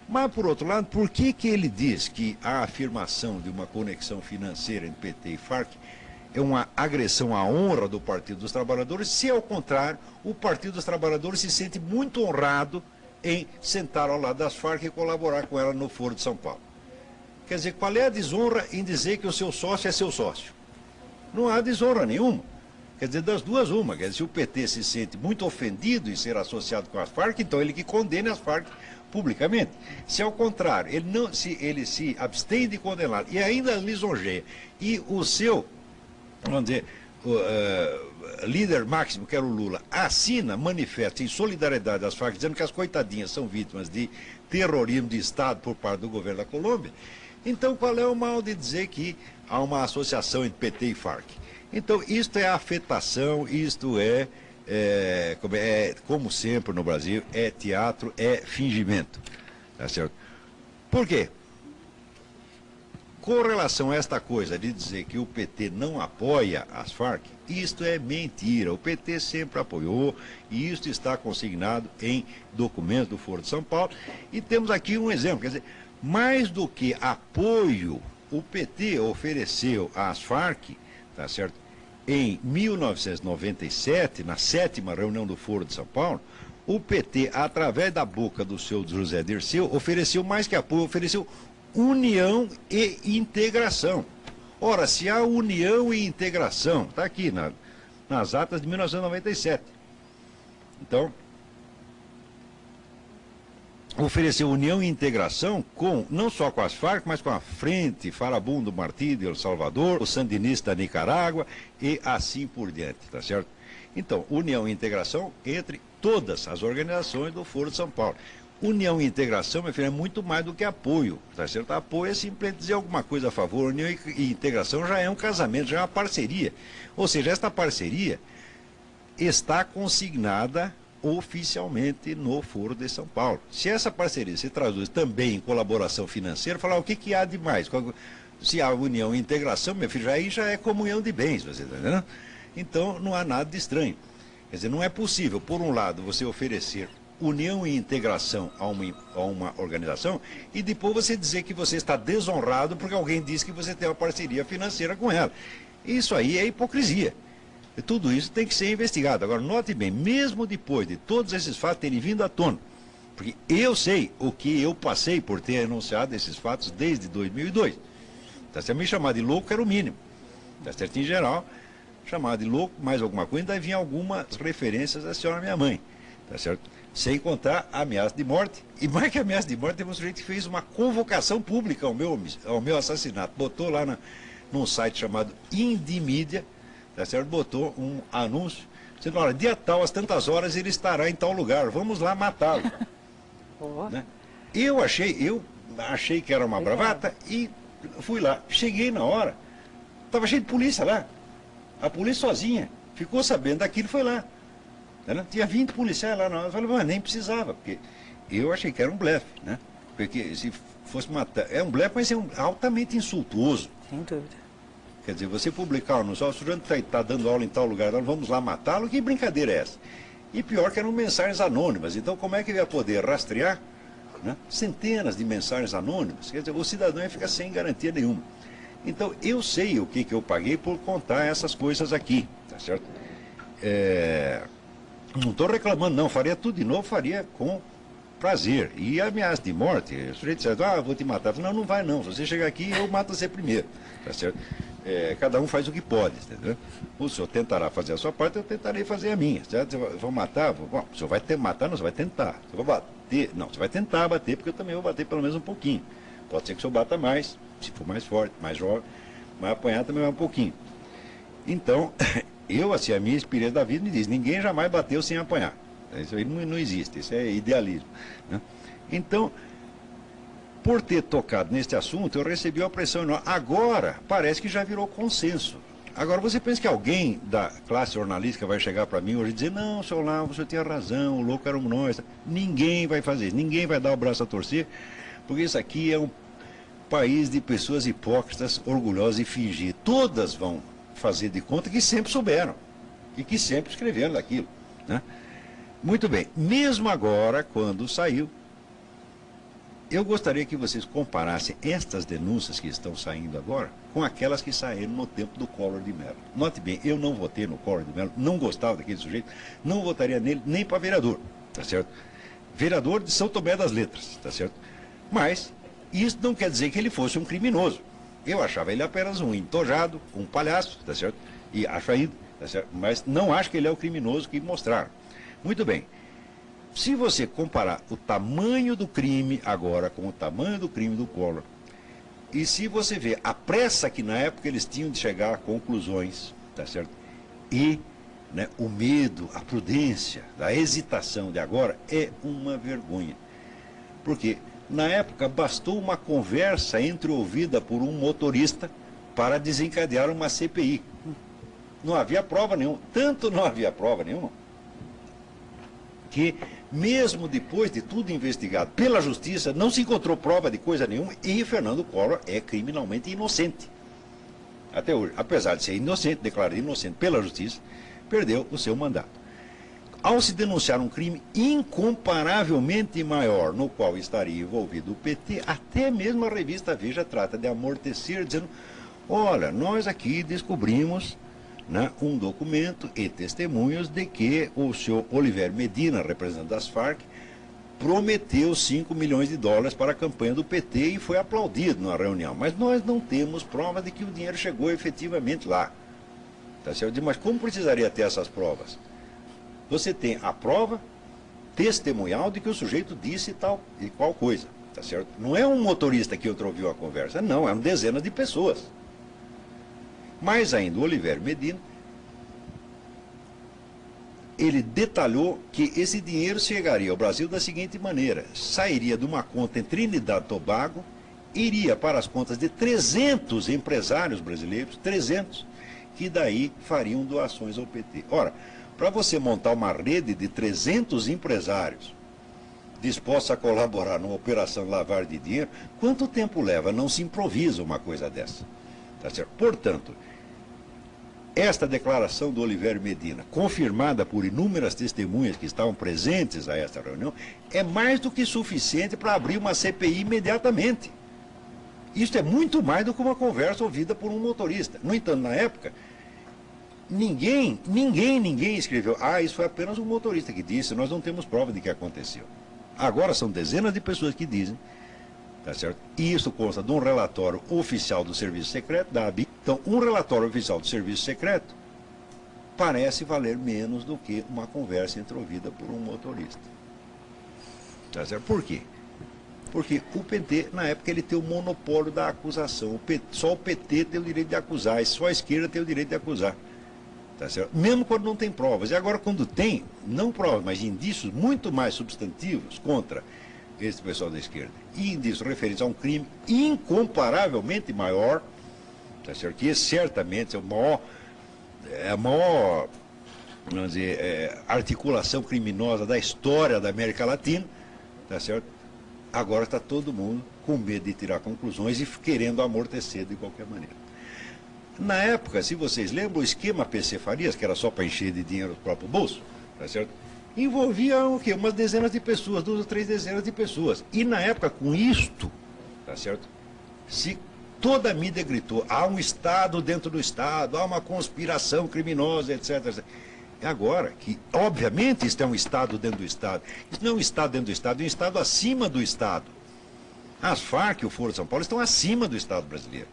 Speaker 1: Mas, por outro lado, por que ele diz que a afirmação de uma conexão financeira entre PT e Farc é uma agressão à honra do Partido dos Trabalhadores, se, ao contrário, o Partido dos Trabalhadores se sente muito honrado em sentar ao lado das Farc e colaborar com ela no Foro de São Paulo? Quer dizer, qual é a desonra em dizer que o seu sócio é seu sócio? Não há desonra nenhuma. Quer dizer, das duas uma. Quer dizer, se o PT se sente muito ofendido em ser associado com as Farc, então ele que condene as Farc publicamente. Se ao contrário, ele se abstém de condenar e ainda lisonjeia, e o seu, vamos dizer, líder máximo, que era o Lula, assina, manifesta em solidariedade às Farc, dizendo que as coitadinhas são vítimas de terrorismo de Estado por parte do governo da Colômbia, então qual é o mal de dizer que há uma associação entre PT e Farc? Então, isto é afetação, isto como sempre no Brasil, é teatro, é fingimento. Tá certo? Por quê? Com relação a esta coisa de dizer que o PT não apoia as Farc, isto é mentira. O PT sempre apoiou e isto está consignado em documentos do Foro de São Paulo. E temos aqui um exemplo, quer dizer, mais do que apoio, o PT ofereceu às Farc, tá certo? Em 1997, na 7ª reunião do Foro de São Paulo, o PT, através da boca do seu José Dirceu, ofereceu mais que apoio, ofereceu união e integração. Ora, se há união e integração, está aqui nas atas de 1997. Então, ofereceu união e integração não só com as Farc, mas com a Frente Farabundo Martí de El Salvador, o Sandinista da Nicarágua e assim por diante, tá certo? Então, união e integração entre todas as organizações do Foro de São Paulo. União e integração, meu filho, é muito mais do que apoio, tá certo? Apoio é simplesmente dizer alguma coisa a favor, união e integração já é um casamento, já é uma parceria. Ou seja, esta parceria está consignada oficialmente no Foro de São Paulo. Se essa parceria se traduz também em colaboração financeira, falar o que há de mais? Se há união e integração, meu filho, aí já é comunhão de bens, você está entendendo? Então não há nada de estranho. Quer dizer, não é possível, por um lado, você oferecer união e integração a uma organização e depois você dizer que você está desonrado porque alguém disse que você tem uma parceria financeira com ela. Isso aí é hipocrisia. E tudo isso tem que ser investigado. Agora, note bem, mesmo depois de todos esses fatos terem vindo à tona, porque eu sei o que eu passei por ter anunciado esses fatos desde 2002. Tá certo? Me chamar de louco era o mínimo. Tá certo? Em geral, chamar de louco, mais alguma coisa, ainda vinha algumas referências à senhora minha mãe. Tá certo? Sem contar a ameaça de morte. E mais que a ameaça de morte, teve um sujeito que fez uma convocação pública ao meu assassinato. Botou lá num site chamado Indimídia, tá certo? Botou um anúncio, dizendo, olha, dia tal, às tantas horas, ele estará em tal lugar, vamos lá matá-lo. Né? Eu achei que era uma bravata e fui lá. Cheguei na hora, estava cheio de polícia lá. A polícia sozinha ficou sabendo daquilo e foi lá. Tinha 20 policiais lá na hora. Eu falei, mas nem precisava, porque eu achei que era um blefe, né? Porque se fosse matar. É um blefe, mas é altamente insultuoso.
Speaker 2: Sem dúvida.
Speaker 1: Quer dizer, você publicar no o sujeito está dando aula em tal lugar, vamos lá matá-lo, que brincadeira é essa? E pior que eram mensagens anônimas. Então, como é que ele ia poder rastrear, né, centenas de mensagens anônimas? Quer dizer, o cidadão ia ficar sem garantia nenhuma. Então, eu sei o que eu paguei por contar essas coisas aqui, tá certo? Não estou reclamando, não. Faria tudo de novo, faria com prazer. E ameaça de morte, o sujeito diz, vou te matar. Eu falo, não vai não. Se você chegar aqui, eu mato você primeiro. Tá certo? Cada um faz o que pode, entendeu? O senhor tentará fazer a sua parte, eu tentarei fazer a minha. Certo? Vou matar? Bom, o senhor vai matar, não, você vai tentar. Eu vou bater? Não, você vai tentar bater, porque eu também vou bater pelo menos um pouquinho. Pode ser que o senhor bata mais, se for mais forte, mais jovem, mas apanhar também vai um pouquinho. Então, assim, a minha experiência da vida me diz, ninguém jamais bateu sem apanhar. Isso aí não existe, isso é idealismo. Né? Então, por ter tocado neste assunto, eu recebi uma pressão enorme. Agora, parece que já virou consenso. Agora, você pensa que alguém da classe jornalística vai chegar para mim hoje e dizer, não, seu Olavo, você tinha razão, o louco era um nós. Ninguém vai fazer isso, ninguém vai dar o braço a torcer, porque isso aqui é um país de pessoas hipócritas, orgulhosas e fingir. Todas vão fazer de conta que sempre souberam e que sempre escreveram daquilo, né? Muito bem, mesmo agora, quando saiu, eu gostaria que vocês comparassem estas denúncias que estão saindo agora com aquelas que saíram no tempo do Collor de Mello. Note bem, eu não votei no Collor de Mello, não gostava daquele sujeito, não votaria nele nem para vereador, tá certo? Vereador de São Tomé das Letras, tá certo? Mas isso não quer dizer que ele fosse um criminoso. Eu achava ele apenas um entojado, um palhaço, tá certo? E acho ainda, tá certo? Mas não acho que ele é o criminoso que mostraram. Muito bem. Se você comparar o tamanho do crime agora com o tamanho do crime do Collor, e se você vê a pressa que na época eles tinham de chegar a conclusões, tá certo? E, né, o medo, a prudência, a hesitação de agora é uma vergonha. Porque na época bastou uma conversa entreouvida por um motorista para desencadear uma CPI. Não havia prova nenhuma, tanto não havia prova nenhuma, que Mesmo depois de tudo investigado pela justiça, não se encontrou prova de coisa nenhuma e Fernando Collor é criminalmente inocente. Até hoje, apesar de ser inocente, declarado inocente pela justiça, perdeu o seu mandato. Ao se denunciar um crime incomparavelmente maior, no qual estaria envolvido o PT, até mesmo a revista Veja trata de amortecer, dizendo, olha, nós aqui descobrimos, né, um documento e testemunhos de que o senhor Olivério Medina, representante das Farc, prometeu 5 milhões de dólares para a campanha do PT e foi aplaudido na reunião. Mas nós não temos prova de que o dinheiro chegou efetivamente lá. Tá certo? Mas como precisaria ter essas provas? Você tem a prova testemunhal de que o sujeito disse tal e qual coisa. Tá certo? Não é um motorista que ouviu a conversa, não, eram dezenas de pessoas. Mais ainda, o Olivério Medina, ele detalhou que esse dinheiro chegaria ao Brasil da seguinte maneira: sairia de uma conta em Trinidad e Tobago, iria para as contas de 300 empresários brasileiros, 300, que daí fariam doações ao PT. Ora, para você montar uma rede de 300 empresários dispostos a colaborar numa operação de lavagem de dinheiro, quanto tempo leva? Não se improvisa uma coisa dessa. Tá certo? Portanto, esta declaração do Olivério Medina, confirmada por inúmeras testemunhas que estavam presentes a esta reunião, é mais do que suficiente para abrir uma CPI imediatamente. Isso é muito mais do que uma conversa ouvida por um motorista. No entanto, na época, ninguém escreveu, isso foi apenas um motorista que disse, nós não temos prova de que aconteceu. Agora são dezenas de pessoas que dizem, tá certo? E isso consta de um relatório oficial do Serviço Secreto, da ABIN. Então, um relatório oficial do Serviço Secreto parece valer menos do que uma conversa ouvida por um motorista. Tá certo? Por quê? Porque o PT, na época, ele tem o monopólio da acusação. Só o PT tem o direito de acusar, e só a esquerda tem o direito de acusar. Tá certo? Mesmo quando não tem provas. E agora, quando tem, não provas, mas indícios muito mais substantivos contra esse pessoal da esquerda, e indícios referentes a um crime incomparavelmente maior, tá certo? Que esse certamente é a maior vamos dizer, articulação criminosa da história da América Latina, tá certo? Agora está todo mundo com medo de tirar conclusões e querendo amortecer de qualquer maneira. Na época, se vocês lembram, o esquema PC Farias, que era só para encher de dinheiro o próprio bolso, tá certo? Envolvia o quê? Umas dezenas de pessoas, 2 ou 3 dezenas de pessoas. E na época, com isto, tá certo? Se toda a mídia gritou, há um Estado dentro do Estado, há uma conspiração criminosa, etc, etc. Agora, que obviamente isso é um Estado dentro do Estado. Isso não é um Estado dentro do Estado, é um Estado acima do Estado. As Farc e o Foro de São Paulo estão acima do Estado brasileiro.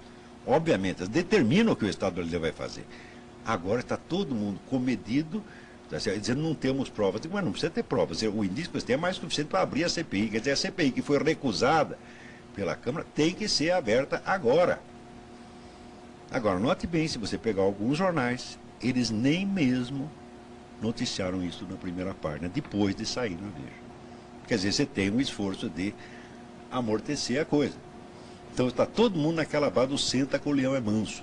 Speaker 1: Obviamente, elas determinam o que o Estado brasileiro vai fazer. Agora está todo mundo comedido, tá certo? Dizendo não temos provas. Mas não precisa ter provas. O indício que você tem é mais suficiente para abrir a CPI. Quer dizer, a CPI que foi recusada pela Câmara tem que ser aberta agora. Agora, note bem, se você pegar alguns jornais, eles nem mesmo noticiaram isso na primeira página, depois de sair na Veja. Quer dizer, você tem um esforço de amortecer a coisa. Então está todo mundo naquela base do senta que o leão é manso.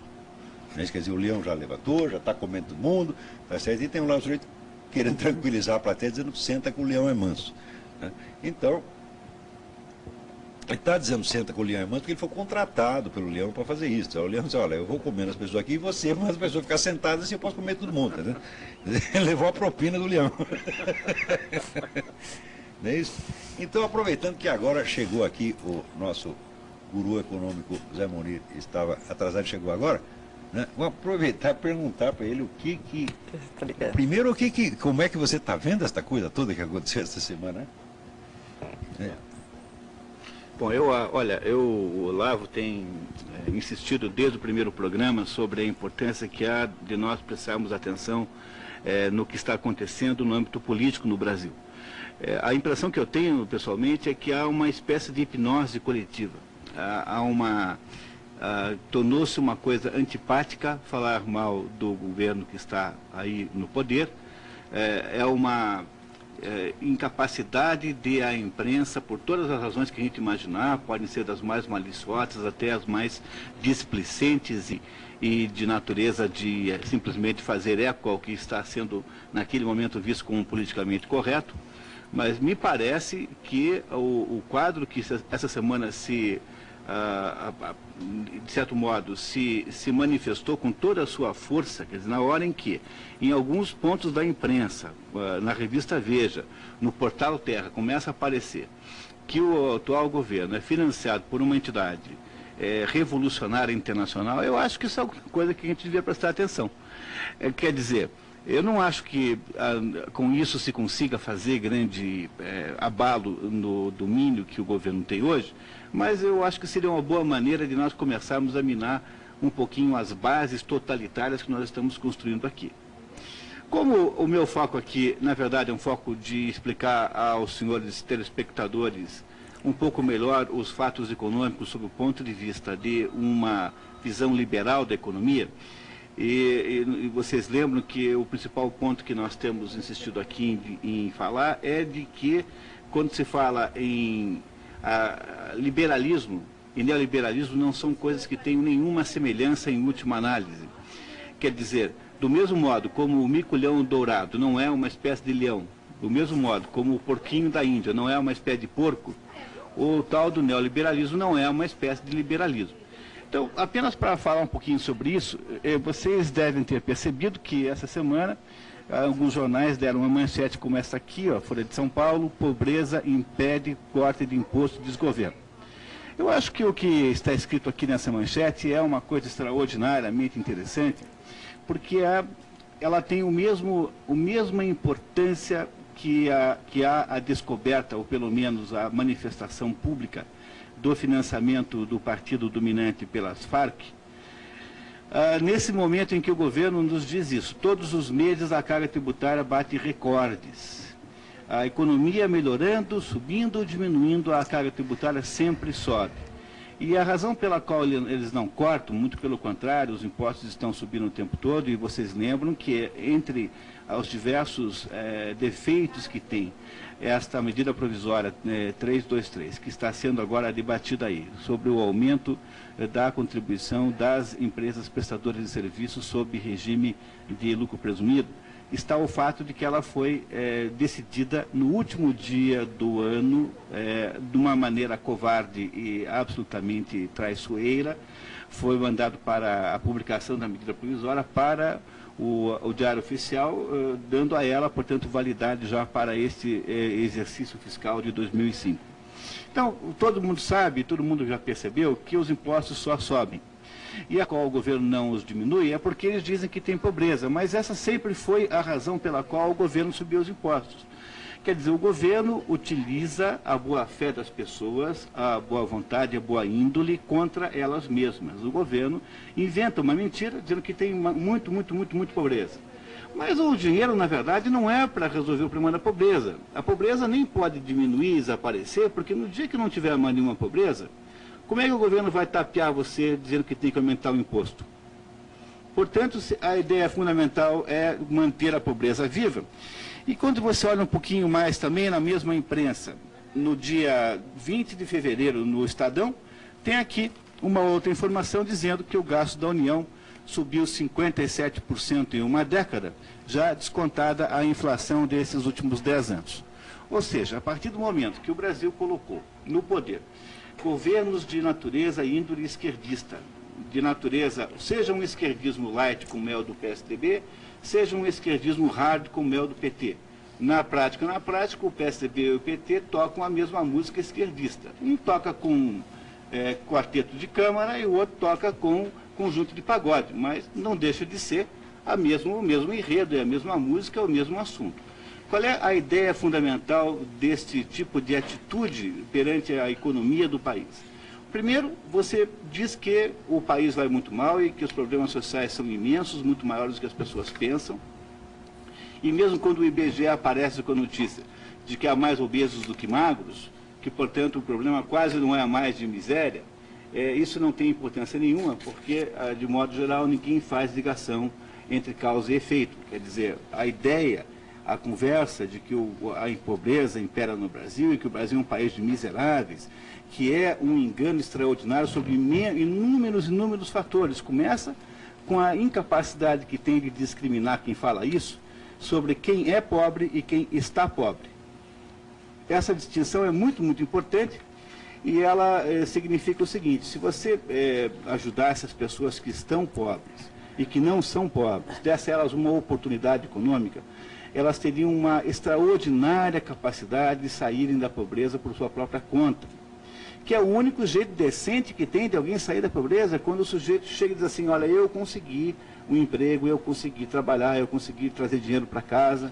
Speaker 1: Quer dizer, o leão já levantou, já está comendo todo mundo, tá certo? E tem um lá o sujeito querendo tranquilizar a plateia, dizendo senta que o leão é manso. Né? Então, ele está dizendo senta que o leão é manso porque ele foi contratado pelo leão para fazer isso. Então, o leão disse, olha, eu vou comer as pessoas aqui e você, mas as pessoas ficar sentadas assim, eu posso comer todo mundo. Tá, ele levou a propina do leão. Não é isso? Então, aproveitando que agora chegou aqui o nosso guru econômico Zé Munir, estava atrasado, chegou agora, né? Vou aproveitar e perguntar para ele o que primeiro, como é que você está vendo esta coisa toda que aconteceu esta semana? Né?
Speaker 2: Bom, o Olavo tem insistido desde o primeiro programa sobre a importância que há de nós prestarmos atenção no que está acontecendo no âmbito político no Brasil. A impressão que eu tenho, pessoalmente, é que há uma espécie de hipnose coletiva. Tornou-se uma coisa antipática falar mal do governo que está aí no poder. É uma incapacidade de a imprensa, por todas as razões que a gente imaginar, podem ser das mais maliciosas até as mais displicentes e de natureza de simplesmente fazer eco ao que está sendo naquele momento visto como politicamente correto, Mas me parece que o quadro que essa semana de certo modo, se manifestou com toda a sua força, quer dizer, na hora em que, em alguns pontos da imprensa, na revista Veja, no portal Terra, começa a aparecer que o atual governo é financiado por uma entidade revolucionária internacional, eu acho que isso é alguma coisa que a gente devia prestar atenção. Quer dizer, eu não acho que com isso se consiga fazer grande abalo no domínio que o governo tem hoje, mas eu acho que seria uma boa maneira de nós começarmos a minar um pouquinho as bases totalitárias que nós estamos construindo aqui. Como o meu foco aqui, na verdade, é um foco de explicar aos senhores telespectadores um pouco melhor os fatos econômicos sob o ponto de vista de uma visão liberal da economia, e vocês lembram que o principal ponto que nós temos insistido aqui em falar é de que, quando se fala em liberalismo e neoliberalismo, não são coisas que tenham nenhuma semelhança em última análise. Quer dizer, do mesmo modo como o mico-leão dourado não é uma espécie de leão, do mesmo modo como o porquinho da Índia não é uma espécie de porco, o tal do neoliberalismo não é uma espécie de liberalismo. Então, apenas para falar um pouquinho sobre isso, vocês devem ter percebido que essa semana alguns jornais deram uma manchete como essa aqui, ó, Folha de São Paulo: pobreza impede corte de imposto de desgoverno. Eu acho que o que está escrito aqui nessa manchete é uma coisa extraordinariamente interessante, porque ela tem a mesma importância que a descoberta, ou pelo menos a manifestação pública, do financiamento do partido dominante pelas Farc, nesse momento em que o governo nos diz isso. Todos os meses a carga tributária bate recordes. A economia melhorando, subindo, diminuindo, a carga tributária sempre sobe. E a razão pela qual eles não cortam, muito pelo contrário, os impostos estão subindo o tempo todo, e vocês lembram que entre os diversos defeitos que tem esta medida provisória 323, que está sendo agora debatida aí, sobre o aumento da contribuição das empresas prestadoras de serviços sob regime de lucro presumido, está o fato de que ela foi decidida no último dia do ano, de uma maneira covarde e absolutamente traiçoeira. Foi mandado para a publicação da medida provisória para o Diário Oficial, dando a ela, portanto, validade já para este exercício fiscal de 2005. Então, todo mundo sabe, todo mundo já percebeu que os impostos só sobem. E a qual o governo não os diminui é porque eles dizem que tem pobreza, mas essa sempre foi a razão pela qual o governo subiu os impostos. Quer dizer, o governo utiliza a boa-fé das pessoas, a boa vontade, a boa índole contra elas mesmas. O governo inventa uma mentira dizendo que tem muito pobreza. Mas o dinheiro, na verdade, não é para resolver o problema da pobreza. A pobreza nem pode diminuir, desaparecer, porque no dia que não tiver mais nenhuma pobreza, como é que o governo vai tapear você dizendo que tem que aumentar o imposto? Portanto, a ideia fundamental é manter a pobreza viva. E quando você olha um pouquinho mais também na mesma imprensa, no dia 20 de fevereiro, no Estadão, tem aqui uma outra informação dizendo que o gasto da União subiu 57% em uma década, já descontada a inflação desses últimos 10 anos. Ou seja, a partir do momento que o Brasil colocou no poder governos de natureza e índole esquerdista, de natureza, seja um esquerdismo light com mel do PSDB, seja um esquerdismo hard com mel do PT. Na prática, o PSDB e o PT tocam a mesma música esquerdista. Um toca com quarteto de câmara e o outro toca com conjunto de pagode, mas não deixa de ser o mesmo enredo, é a mesma música, é o mesmo assunto. Qual é a ideia fundamental deste tipo de atitude perante a economia do país? Primeiro, você diz que o país vai muito mal e que os problemas sociais são imensos, muito maiores do que as pessoas pensam. E mesmo quando o IBGE aparece com a notícia de que há mais obesos do que magros, que, portanto, o problema quase não é mais de miséria, isso não tem importância nenhuma, porque, de modo geral, ninguém faz ligação entre causa e efeito. Quer dizer, a ideia, a conversa de que a pobreza impera no Brasil e que o Brasil é um país de miseráveis, que é um engano extraordinário sobre inúmeros fatores. Começa com a incapacidade que tem de discriminar quem fala isso sobre quem é pobre e quem está pobre. essa distinção é muito, muito importante e ela significa o seguinte: se você ajudar essas pessoas que estão pobres e que não são pobres, desse a elas uma oportunidade econômica, elas teriam uma extraordinária capacidade de saírem da pobreza por sua própria conta. Que é o único jeito decente que tem de alguém sair da pobreza, quando o sujeito chega e diz assim: olha, eu consegui um emprego, eu consegui trabalhar, eu consegui trazer dinheiro para casa.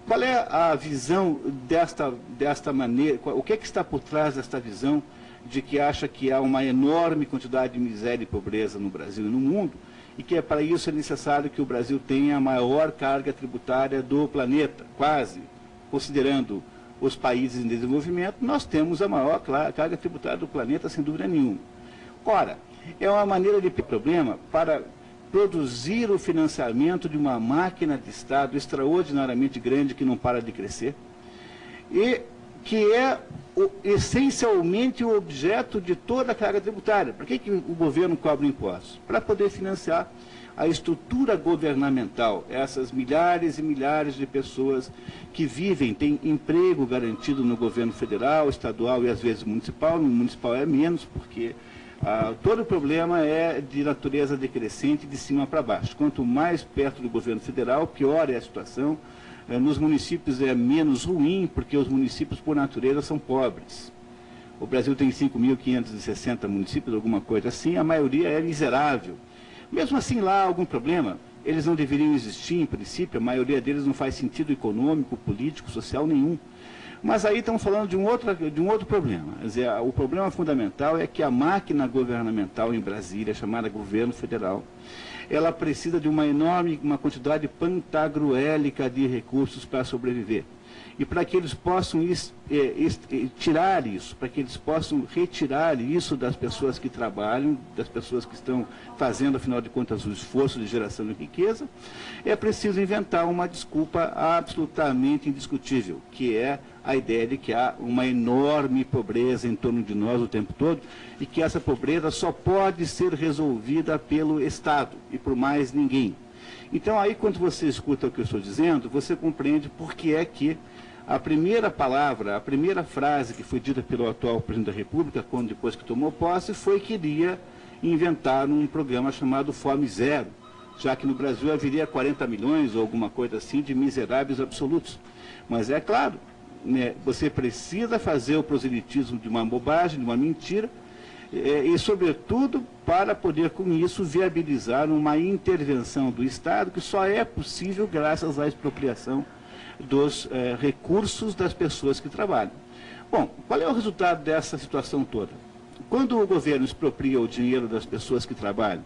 Speaker 2: Qual é a visão desta maneira, o que é que está por trás desta visão de que acha que há uma enorme quantidade de miséria e pobreza no Brasil e no mundo, e que para isso é necessário que o Brasil tenha a maior carga tributária do planeta, quase, considerando os países em desenvolvimento, nós temos a maior carga tributária do planeta, sem dúvida nenhuma. Ora, é uma maneira de problema para produzir o financiamento de uma máquina de Estado extraordinariamente grande que não para de crescer e que é essencialmente o objeto de toda a carga tributária. Por que o governo cobra impostos? Para poder financiar a estrutura governamental, essas milhares e milhares de pessoas que vivem, têm emprego garantido no governo federal, estadual e às vezes municipal. No municipal é menos, porque todo o problema é de natureza decrescente, de cima para baixo. Quanto mais perto do governo federal, pior é a situação. Nos municípios é menos ruim, porque os municípios, por natureza, são pobres. O Brasil tem 5.560 municípios, alguma coisa assim, a maioria é miserável. Mesmo assim, lá há algum problema. Eles não deveriam existir, em princípio, a maioria deles não faz sentido econômico, político, social nenhum. Mas aí estamos falando de um outro problema. Quer dizer, o problema fundamental é que a máquina governamental em Brasília, chamada governo federal, ela precisa de uma quantidade pantagruélica de recursos para sobreviver. E para que eles possam tirar isso, para que eles possam retirar isso das pessoas que trabalham, das pessoas que estão fazendo, afinal de contas, o esforço de geração de riqueza, é preciso inventar uma desculpa absolutamente indiscutível, que é a ideia de que há uma enorme pobreza em torno de nós o tempo todo e que essa pobreza só pode ser resolvida pelo Estado e por mais ninguém. Então, aí, quando você escuta o que eu estou dizendo, você compreende por que é que a primeira palavra, a primeira frase que foi dita pelo atual presidente da República, depois que tomou posse, foi que iria inventar um programa chamado Fome Zero, já que no Brasil haveria 40 milhões ou alguma coisa assim de miseráveis absolutos. Mas é claro, né, você precisa fazer o proselitismo de uma bobagem, de uma mentira, e, sobretudo, para poder, com isso, viabilizar uma intervenção do Estado que só é possível graças à expropriação dos recursos das pessoas que trabalham. Bom, qual é o resultado dessa situação toda? Quando o governo expropria o dinheiro das pessoas que trabalham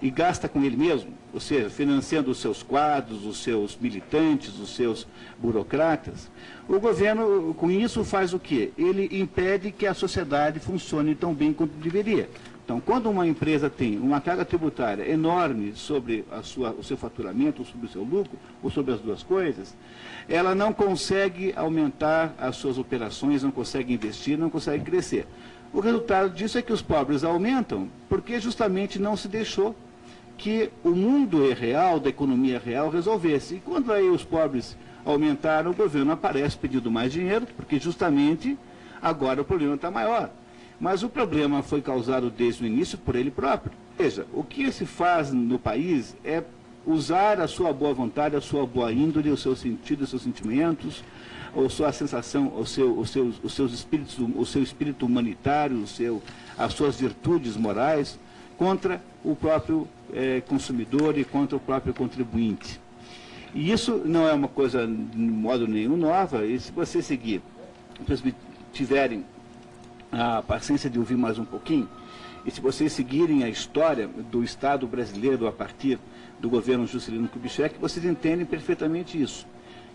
Speaker 2: e gasta com ele mesmo, ou seja, financiando os seus quadros, os seus militantes, os seus burocratas, o governo, com isso, faz o quê? Ele impede que a sociedade funcione tão bem quanto deveria. Então, quando uma empresa tem uma carga tributária enorme sobre o seu faturamento, ou sobre o seu lucro, ou sobre as duas coisas, ela não consegue aumentar as suas operações, não consegue investir, não consegue crescer. O resultado disso é que os pobres aumentam, porque justamente não se deixou que o mundo real, da economia real, resolvesse. E quando aí os pobres aumentaram, o governo aparece pedindo mais dinheiro, porque justamente agora o problema está maior. Mas o problema foi causado desde o início por ele próprio. Veja, o que se faz no país é usar a sua boa vontade, a sua boa índole, o seu sentido, os seus sentimentos, a sua sensação, o seu espírito humanitário, as suas virtudes morais, contra o próprio consumidor e contra o próprio contribuinte. E isso não é uma coisa, de modo nenhum, nova, e se você seguir, se tiverem a paciência de ouvir mais um pouquinho, e se vocês seguirem a história do Estado brasileiro a partir do governo Juscelino Kubitschek, vocês entendem perfeitamente isso.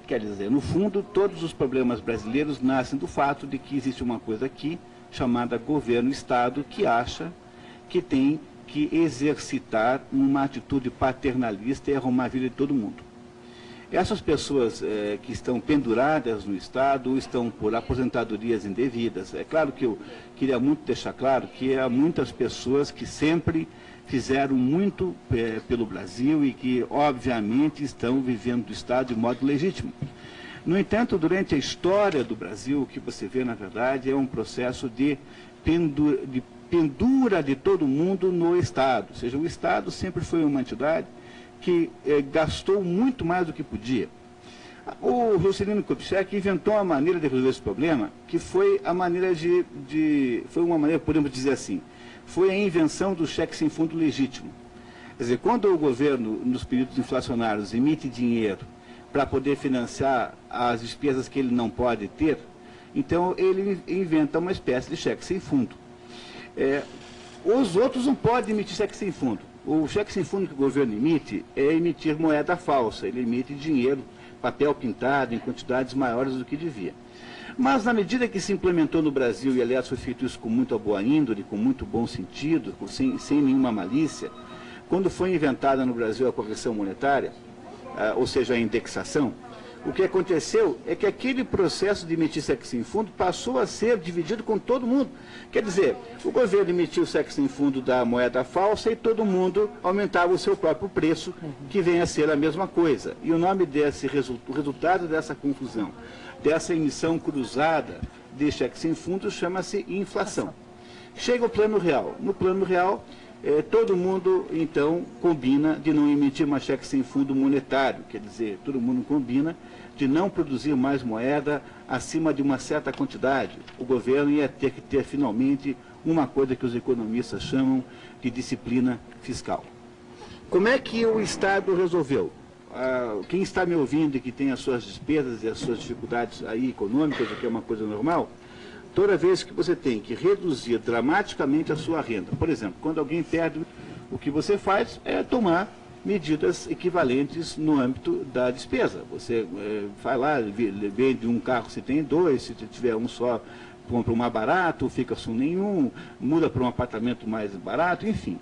Speaker 2: Quer dizer, no fundo, todos os problemas brasileiros nascem do fato de que existe uma coisa aqui, chamada governo-Estado, que acha que tem que exercitar uma atitude paternalista e arrumar a vida de todo mundo. Essas pessoas que estão penduradas no Estado ou estão por aposentadorias indevidas. É claro que eu queria muito deixar claro que há muitas pessoas que sempre fizeram muito pelo Brasil e que, obviamente, estão vivendo do Estado de modo legítimo. No entanto, durante a história do Brasil, o que você vê, na verdade, é um processo de pendura de todo mundo no Estado. Ou seja, o Estado sempre foi uma entidade que gastou muito mais do que podia. O Juscelino Kubitschek inventou uma maneira de resolver esse problema, que foi a maneira foi uma maneira, podemos dizer assim, foi a invenção do cheque sem fundo legítimo. Quer dizer, quando o governo, nos períodos inflacionários, emite dinheiro para poder financiar as despesas que ele não pode ter, então ele inventa uma espécie de cheque sem fundo. Os outros não podem emitir cheque sem fundo. O cheque sem fundo que o governo emite é emitir moeda falsa, ele emite dinheiro, papel pintado em quantidades maiores do que devia. Mas na medida que se implementou no Brasil, e aliás foi feito isso com muita boa índole, com muito bom sentido, sem nenhuma malícia, quando foi inventada no Brasil a correção monetária, ou seja, a indexação, o que aconteceu é que aquele processo de emitir cheque sem fundo passou a ser dividido com todo mundo. Quer dizer, o governo emitiu o cheque sem fundo da moeda falsa e todo mundo aumentava o seu próprio preço, que vem a ser a mesma coisa. E o nome o resultado dessa confusão, dessa emissão cruzada de cheque sem fundo, chama-se inflação. Chega o Plano Real. No Plano Real, todo mundo, então, combina de não emitir mais cheque sem fundo monetário. Quer dizer, todo mundo combina de não produzir mais moeda acima de uma certa quantidade. O governo ia ter que ter, finalmente, uma coisa que os economistas chamam de disciplina fiscal. Como é que o Estado resolveu? Quem está me ouvindo e que tem as suas despesas e as suas dificuldades aí econômicas, o que é uma coisa normal, toda vez que você tem que reduzir dramaticamente a sua renda, por exemplo, quando alguém perde, o que você faz é tomar medidas equivalentes no âmbito da despesa. Você vai lá, vende um carro se tem dois, se tiver um só, compra um mais barato, fica sem nenhum, muda para um apartamento mais barato, enfim.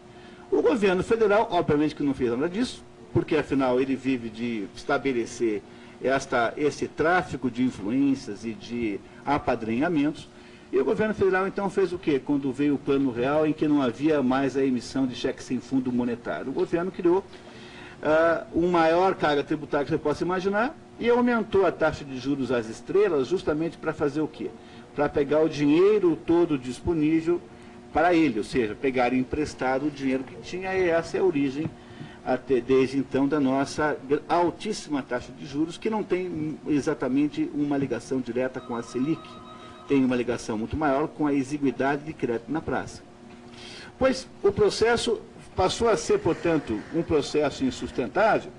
Speaker 2: O governo federal, obviamente que não fez nada disso, porque afinal ele vive de estabelecer esse tráfico de influências e de apadrinhamentos. E o governo federal, então, fez o quê? Quando veio o Plano Real, em que não havia mais a emissão de cheque sem fundo monetário. O governo criou uma maior carga tributária que você possa imaginar e aumentou a taxa de juros às estrelas justamente para fazer o quê? Para pegar o dinheiro todo disponível para ele, ou seja, pegar emprestado o dinheiro que tinha, e essa é a origem, até desde então, da nossa altíssima taxa de juros, que não tem exatamente uma ligação direta com a Selic. Tem uma ligação muito maior com a exiguidade de crédito na praça. Pois o processo passou a ser, portanto, um processo insustentável,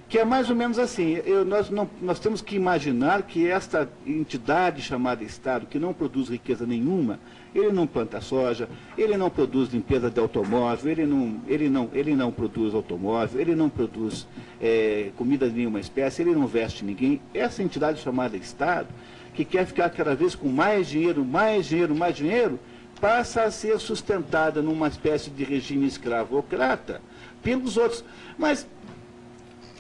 Speaker 2: que é mais ou menos assim. Nós temos que imaginar que esta entidade chamada Estado, que não produz riqueza nenhuma, ele não planta soja, ele não produz limpeza de automóvel, ele não produz automóvel, ele não produz comida de nenhuma espécie, ele não veste ninguém. Essa entidade chamada Estado, que quer ficar cada vez com mais dinheiro, mais dinheiro, mais dinheiro, passa a ser sustentada numa espécie de regime escravocrata pelos outros. Mas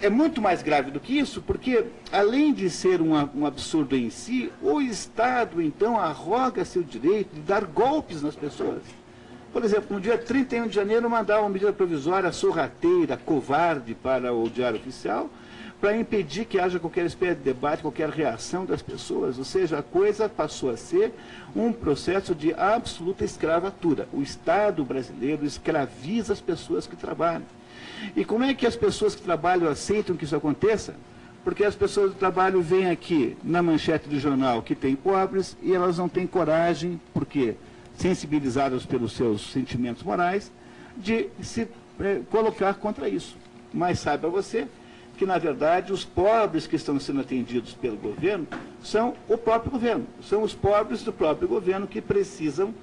Speaker 2: é muito mais grave do que isso, porque, além de ser um absurdo em si, o Estado, então, arroga-se o direito de dar golpes nas pessoas. Por exemplo, no dia 31 de janeiro, mandar uma medida provisória sorrateira, covarde para o Diário Oficial, para impedir que haja qualquer espécie de debate, qualquer reação das pessoas. Ou seja, a coisa passou a ser um processo de absoluta escravatura. O Estado brasileiro escraviza as pessoas que trabalham. E como é que as pessoas que trabalham aceitam que isso aconteça? Porque as pessoas do trabalho veem aqui na manchete do jornal que tem pobres e elas não têm coragem, porque sensibilizadas pelos seus sentimentos morais, de se colocar contra isso. Mas saiba você que, na verdade, os pobres que estão sendo atendidos pelo governo são o próprio governo. São os pobres do próprio governo que precisam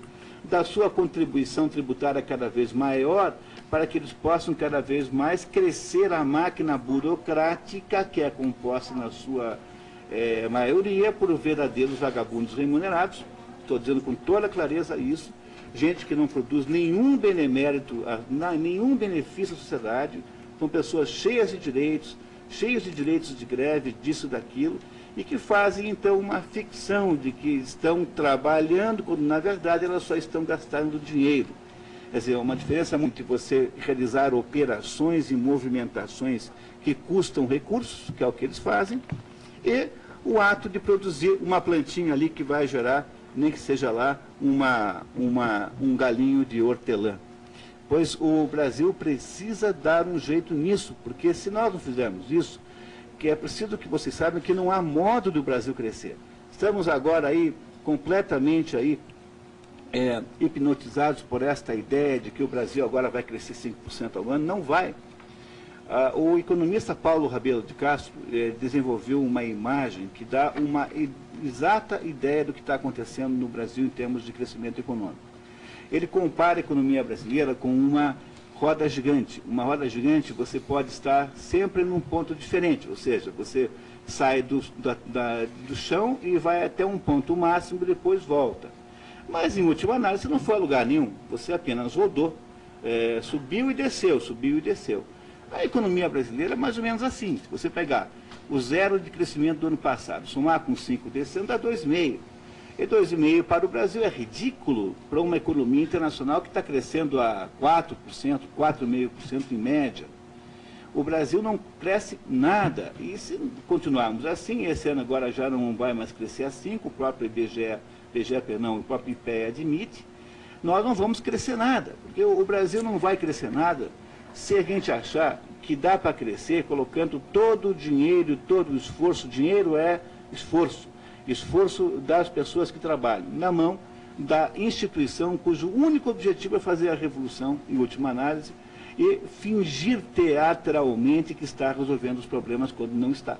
Speaker 2: da sua contribuição tributária cada vez maior para que eles possam cada vez mais crescer a máquina burocrática que é composta na sua maioria por verdadeiros vagabundos remunerados. Estou dizendo com toda clareza isso. Gente que não produz nenhum benemérito, nenhum benefício à sociedade. São pessoas cheias de direitos de greve, disso, daquilo, e que fazem, então, uma ficção de que estão trabalhando, quando, na verdade, elas só estão gastando dinheiro. Quer dizer, uma diferença muito entre você realizar operações e movimentações que custam recursos, que é o que eles fazem, e o ato de produzir uma plantinha ali que vai gerar, nem que seja lá, um galinho de hortelã. Pois o Brasil precisa dar um jeito nisso, porque se nós não fizermos isso, que é preciso que vocês saibam que não há modo do Brasil crescer. Estamos agora aí completamente aí hipnotizados por esta ideia de que o Brasil agora vai crescer 5% ao ano. Não vai. O economista Paulo Rabelo de Castro desenvolveu uma imagem que dá uma exata ideia do que está acontecendo no Brasil em termos de crescimento econômico. Ele compara a economia brasileira com uma roda gigante. Uma roda gigante você pode estar sempre num ponto diferente, ou seja, você sai do chão e vai até um ponto máximo e depois volta. Mas, em última análise, você não foi a lugar nenhum, você apenas rodou, subiu e desceu, subiu e desceu. A economia brasileira é mais ou menos assim. Se você pegar o zero de crescimento do ano passado, somar com 5 desse ano, dá 2,5. E 2,5 para o Brasil é ridículo para uma economia internacional que está crescendo a 4%, 4,5% em média. O Brasil não cresce nada. E se continuarmos assim, esse ano agora já não vai mais crescer a 5%, o próprio o próprio IPEA admite, nós não vamos crescer nada. Porque o Brasil não vai crescer nada se a gente achar que dá para crescer colocando todo o dinheiro, todo o esforço. Dinheiro é esforço. Esforço das pessoas que trabalham, na mão da instituição cujo único objetivo é fazer a revolução, em última análise, e fingir teatralmente que está resolvendo os problemas quando não está.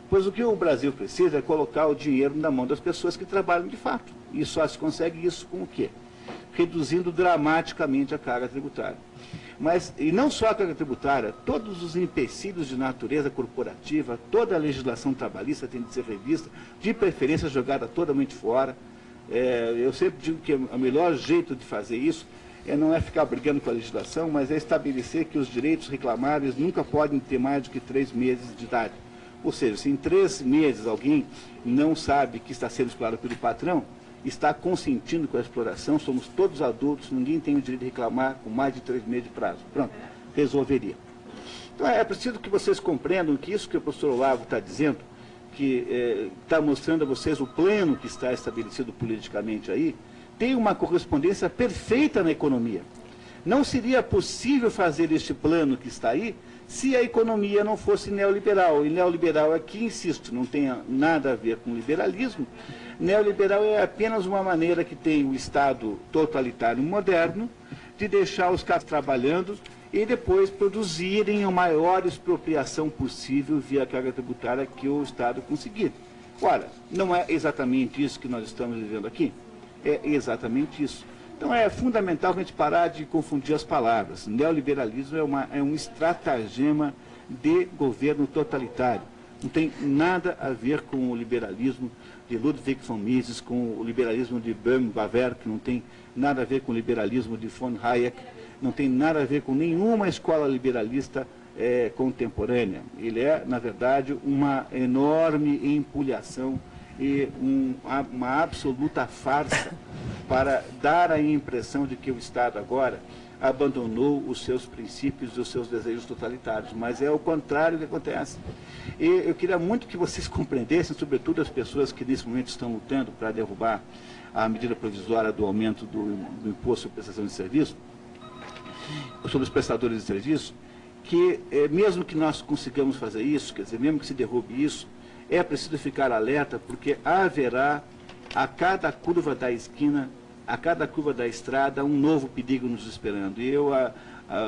Speaker 2: Pois o que o Brasil precisa é colocar o dinheiro na mão das pessoas que trabalham de fato. E só se consegue isso com o quê? Reduzindo dramaticamente a carga tributária. E não só a carga tributária, todos os empecilhos de natureza corporativa, toda a legislação trabalhista tem de ser revista, de preferência jogada totalmente fora. Eu sempre digo que o melhor jeito de fazer isso não é ficar brigando com a legislação, mas é estabelecer que os direitos reclamáveis nunca podem ter mais do que 3 meses de idade. Ou seja, se em 3 meses alguém não sabe que está sendo explorado pelo patrão, está consentindo com a exploração, somos todos adultos, ninguém tem o direito de reclamar com mais de 3 meses de prazo. Pronto, resolveria. Então é preciso que vocês compreendam que isso que o professor Olavo está dizendo, que está mostrando a vocês o plano que está estabelecido politicamente aí, tem uma correspondência perfeita na economia. Não seria possível fazer este plano que está aí se a economia não fosse neoliberal. E neoliberal aqui, insisto, não tem nada a ver com liberalismo. Neoliberal é apenas uma maneira que tem o Estado totalitário moderno de deixar os caras trabalhando e depois produzirem a maior expropriação possível via carga tributária que o Estado conseguir. Ora, não é exatamente isso que nós estamos vivendo aqui? É exatamente isso. Então é fundamental a gente parar de confundir as palavras. Neoliberalismo é um estratagema de governo totalitário. Não tem nada a ver com o liberalismo de Ludwig von Mises, com o liberalismo de Böhm-Bawerk, que não tem nada a ver com o liberalismo de von Hayek, não tem nada a ver com nenhuma escola liberalista contemporânea. Ele é, na verdade, uma enorme empulhação e uma absoluta farsa para dar a impressão de que o Estado agora abandonou os seus princípios e os seus desejos totalitários, mas é o contrário que acontece. E eu queria muito que vocês compreendessem, sobretudo as pessoas que nesse momento estão lutando para derrubar a medida provisória do aumento do imposto sobre prestação de serviço, sobre os prestadores de serviço, que mesmo que nós consigamos fazer isso, quer dizer, mesmo que se derrube isso, é preciso ficar alerta, porque haverá a cada curva da esquina, a cada curva da estrada, um novo perigo nos esperando. E eu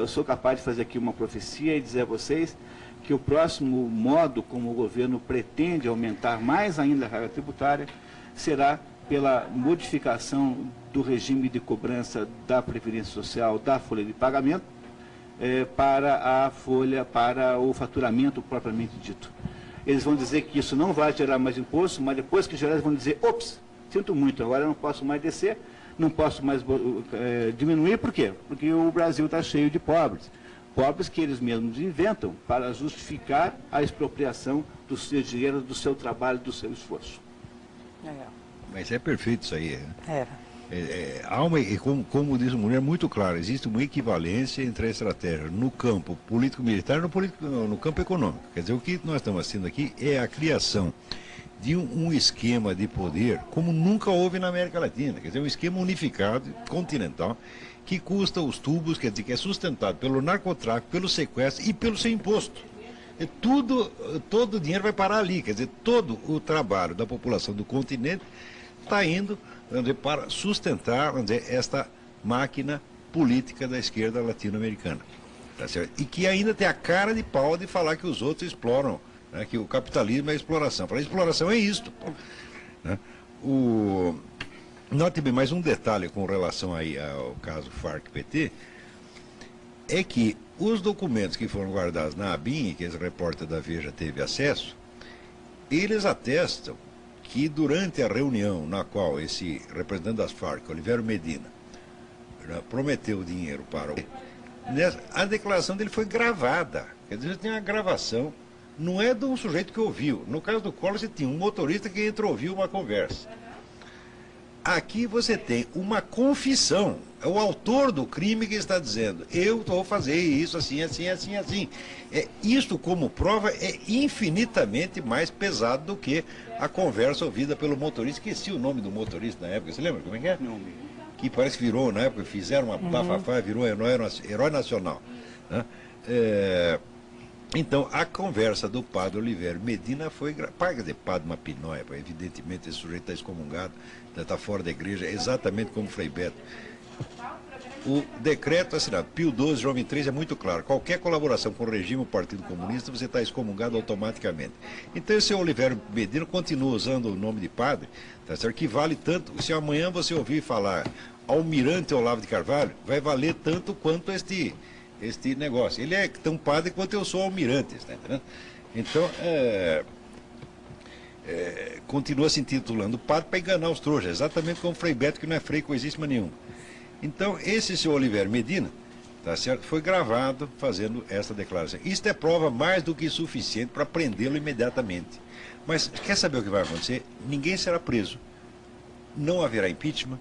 Speaker 2: sou capaz de fazer aqui uma profecia e dizer a vocês que o próximo modo como o governo pretende aumentar mais ainda a carga tributária será pela modificação do regime de cobrança da Previdência Social, da folha de pagamento, para o faturamento propriamente dito. Eles vão dizer que isso não vai gerar mais imposto, mas depois que gerar, eles vão dizer, ops, sinto muito, agora eu não posso mais descer, não posso mais diminuir, por quê? Porque o Brasil está cheio de pobres. Pobres que eles mesmos inventam para justificar a expropriação do seu dinheiro, do seu trabalho, do seu esforço.
Speaker 1: Mas é perfeito isso aí.
Speaker 3: Era.
Speaker 1: Como diz o Mulher, é muito claro, existe uma equivalência entre a estratégia no campo político-militar e no campo econômico. Quer dizer, o que nós estamos assistindo aqui é a criação de um esquema de poder como nunca houve na América Latina. Quer dizer, um esquema unificado, continental, que custa os tubos, quer dizer, que é sustentado pelo narcotráfico, pelo sequestro e pelo seu imposto. Todo o dinheiro vai parar ali, quer dizer, todo o trabalho da população do continente está indo, vamos dizer, para sustentar, vamos dizer, esta máquina política da esquerda latino-americana. Tá certo? E que ainda tem a cara de pau de falar que os outros exploram, né, que o capitalismo é exploração. Para a exploração é isto. Né? Note bem, mais um detalhe com relação aí ao caso FARC-PT, é que os documentos que foram guardados na ABIN, que esse repórter da Veja teve acesso, eles atestam que durante a reunião na qual esse representante das FARC, Olivério Medina, prometeu dinheiro para o... A declaração dele foi gravada. Quer dizer, tem uma gravação, não é de um sujeito que ouviu. No caso do Collor, você tinha um motorista que entrou, ouviu uma conversa. Aqui você tem uma confissão. É o autor do crime que está dizendo: eu vou fazer isso assim, assim, assim, assim. Isto, como prova, é infinitamente mais pesado do que a conversa ouvida pelo motorista. Esqueci o nome do motorista na época. Você lembra como é que é? Não. Que parece que virou, na época, fizeram uma bafafá, virou herói nacional. Né? Então, a conversa do padre Olivério Medina foi... Quer dizer, padre uma pinóia, evidentemente esse sujeito está excomungado, está fora da igreja, exatamente como Frei Beto. O decreto assinado, Pio XII, João XXIII, é muito claro: qualquer colaboração com o regime ou partido comunista, você está excomungado automaticamente. Então, esse Olivério Medina continua usando o nome de padre, tá certo? Que vale tanto. Se amanhã você ouvir falar Almirante Olavo de Carvalho, vai valer tanto quanto este negócio. Ele é tão padre quanto eu sou almirante, tá entendendo? Então, continua se intitulando padre para enganar os trouxas, exatamente como Frei Beto, que não é frei coisíssima nenhuma. Então, esse seu Olivério Medina, tá certo, foi gravado fazendo essa declaração. Isto é prova mais do que suficiente para prendê-lo imediatamente. Mas quer saber o que vai acontecer? Ninguém será preso. Não haverá impeachment,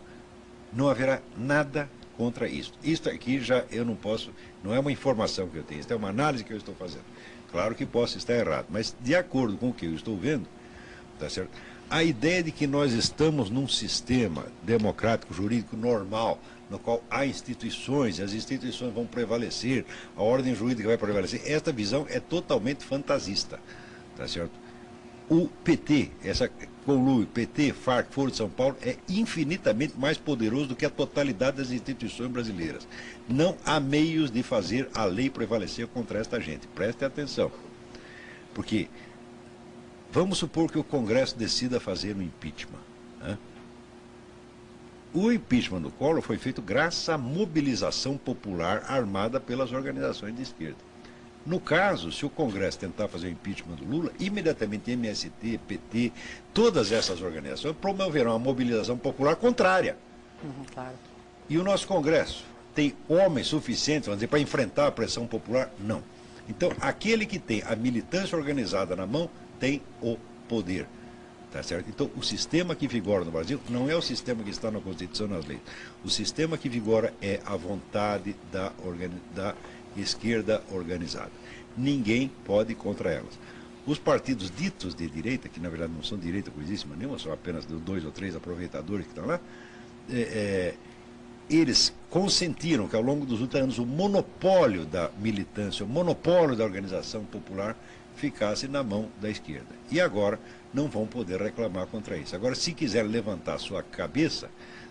Speaker 1: não haverá nada contra isso. Isto aqui já eu não posso, não é uma informação que eu tenho, isto é uma análise que eu estou fazendo. Claro que posso estar errado, mas de acordo com o que eu estou vendo, tá certo? A ideia de que nós estamos num sistema democrático, jurídico normal, no qual há instituições, as instituições vão prevalecer, a ordem jurídica vai prevalecer, esta visão é totalmente fantasista, tá certo? O PT, essa conluio, PT, FARC, Foro de São Paulo, é infinitamente mais poderoso do que a totalidade das instituições brasileiras. Não há meios de fazer a lei prevalecer contra esta gente. Preste atenção. Porque vamos supor que o Congresso decida fazer um impeachment. Né? O impeachment do Collor foi feito graças à mobilização popular armada pelas organizações de esquerda. No caso, se o Congresso tentar fazer o impeachment do Lula, imediatamente MST, PT, todas essas organizações promoverão uma mobilização popular contrária.
Speaker 4: Claro.
Speaker 1: E o nosso Congresso tem homens suficientes, vamos dizer, para enfrentar a pressão popular? Não. Então, aquele que tem a militância organizada na mão tem o poder. Tá certo? Então, o sistema que vigora no Brasil não é o sistema que está na Constituição e nas leis. O sistema que vigora é a vontade da esquerda organizada. Ninguém pode ir contra elas. Os partidos ditos de direita, que na verdade não são direita coisíssima nenhuma, são apenas 2 ou 3 aproveitadores que estão lá, eles consentiram que ao longo dos últimos anos o monopólio da militância, o monopólio da organização popular ficasse na mão da esquerda. E agora não vão poder reclamar contra isso. Agora, se quiserem levantar a sua cabeça,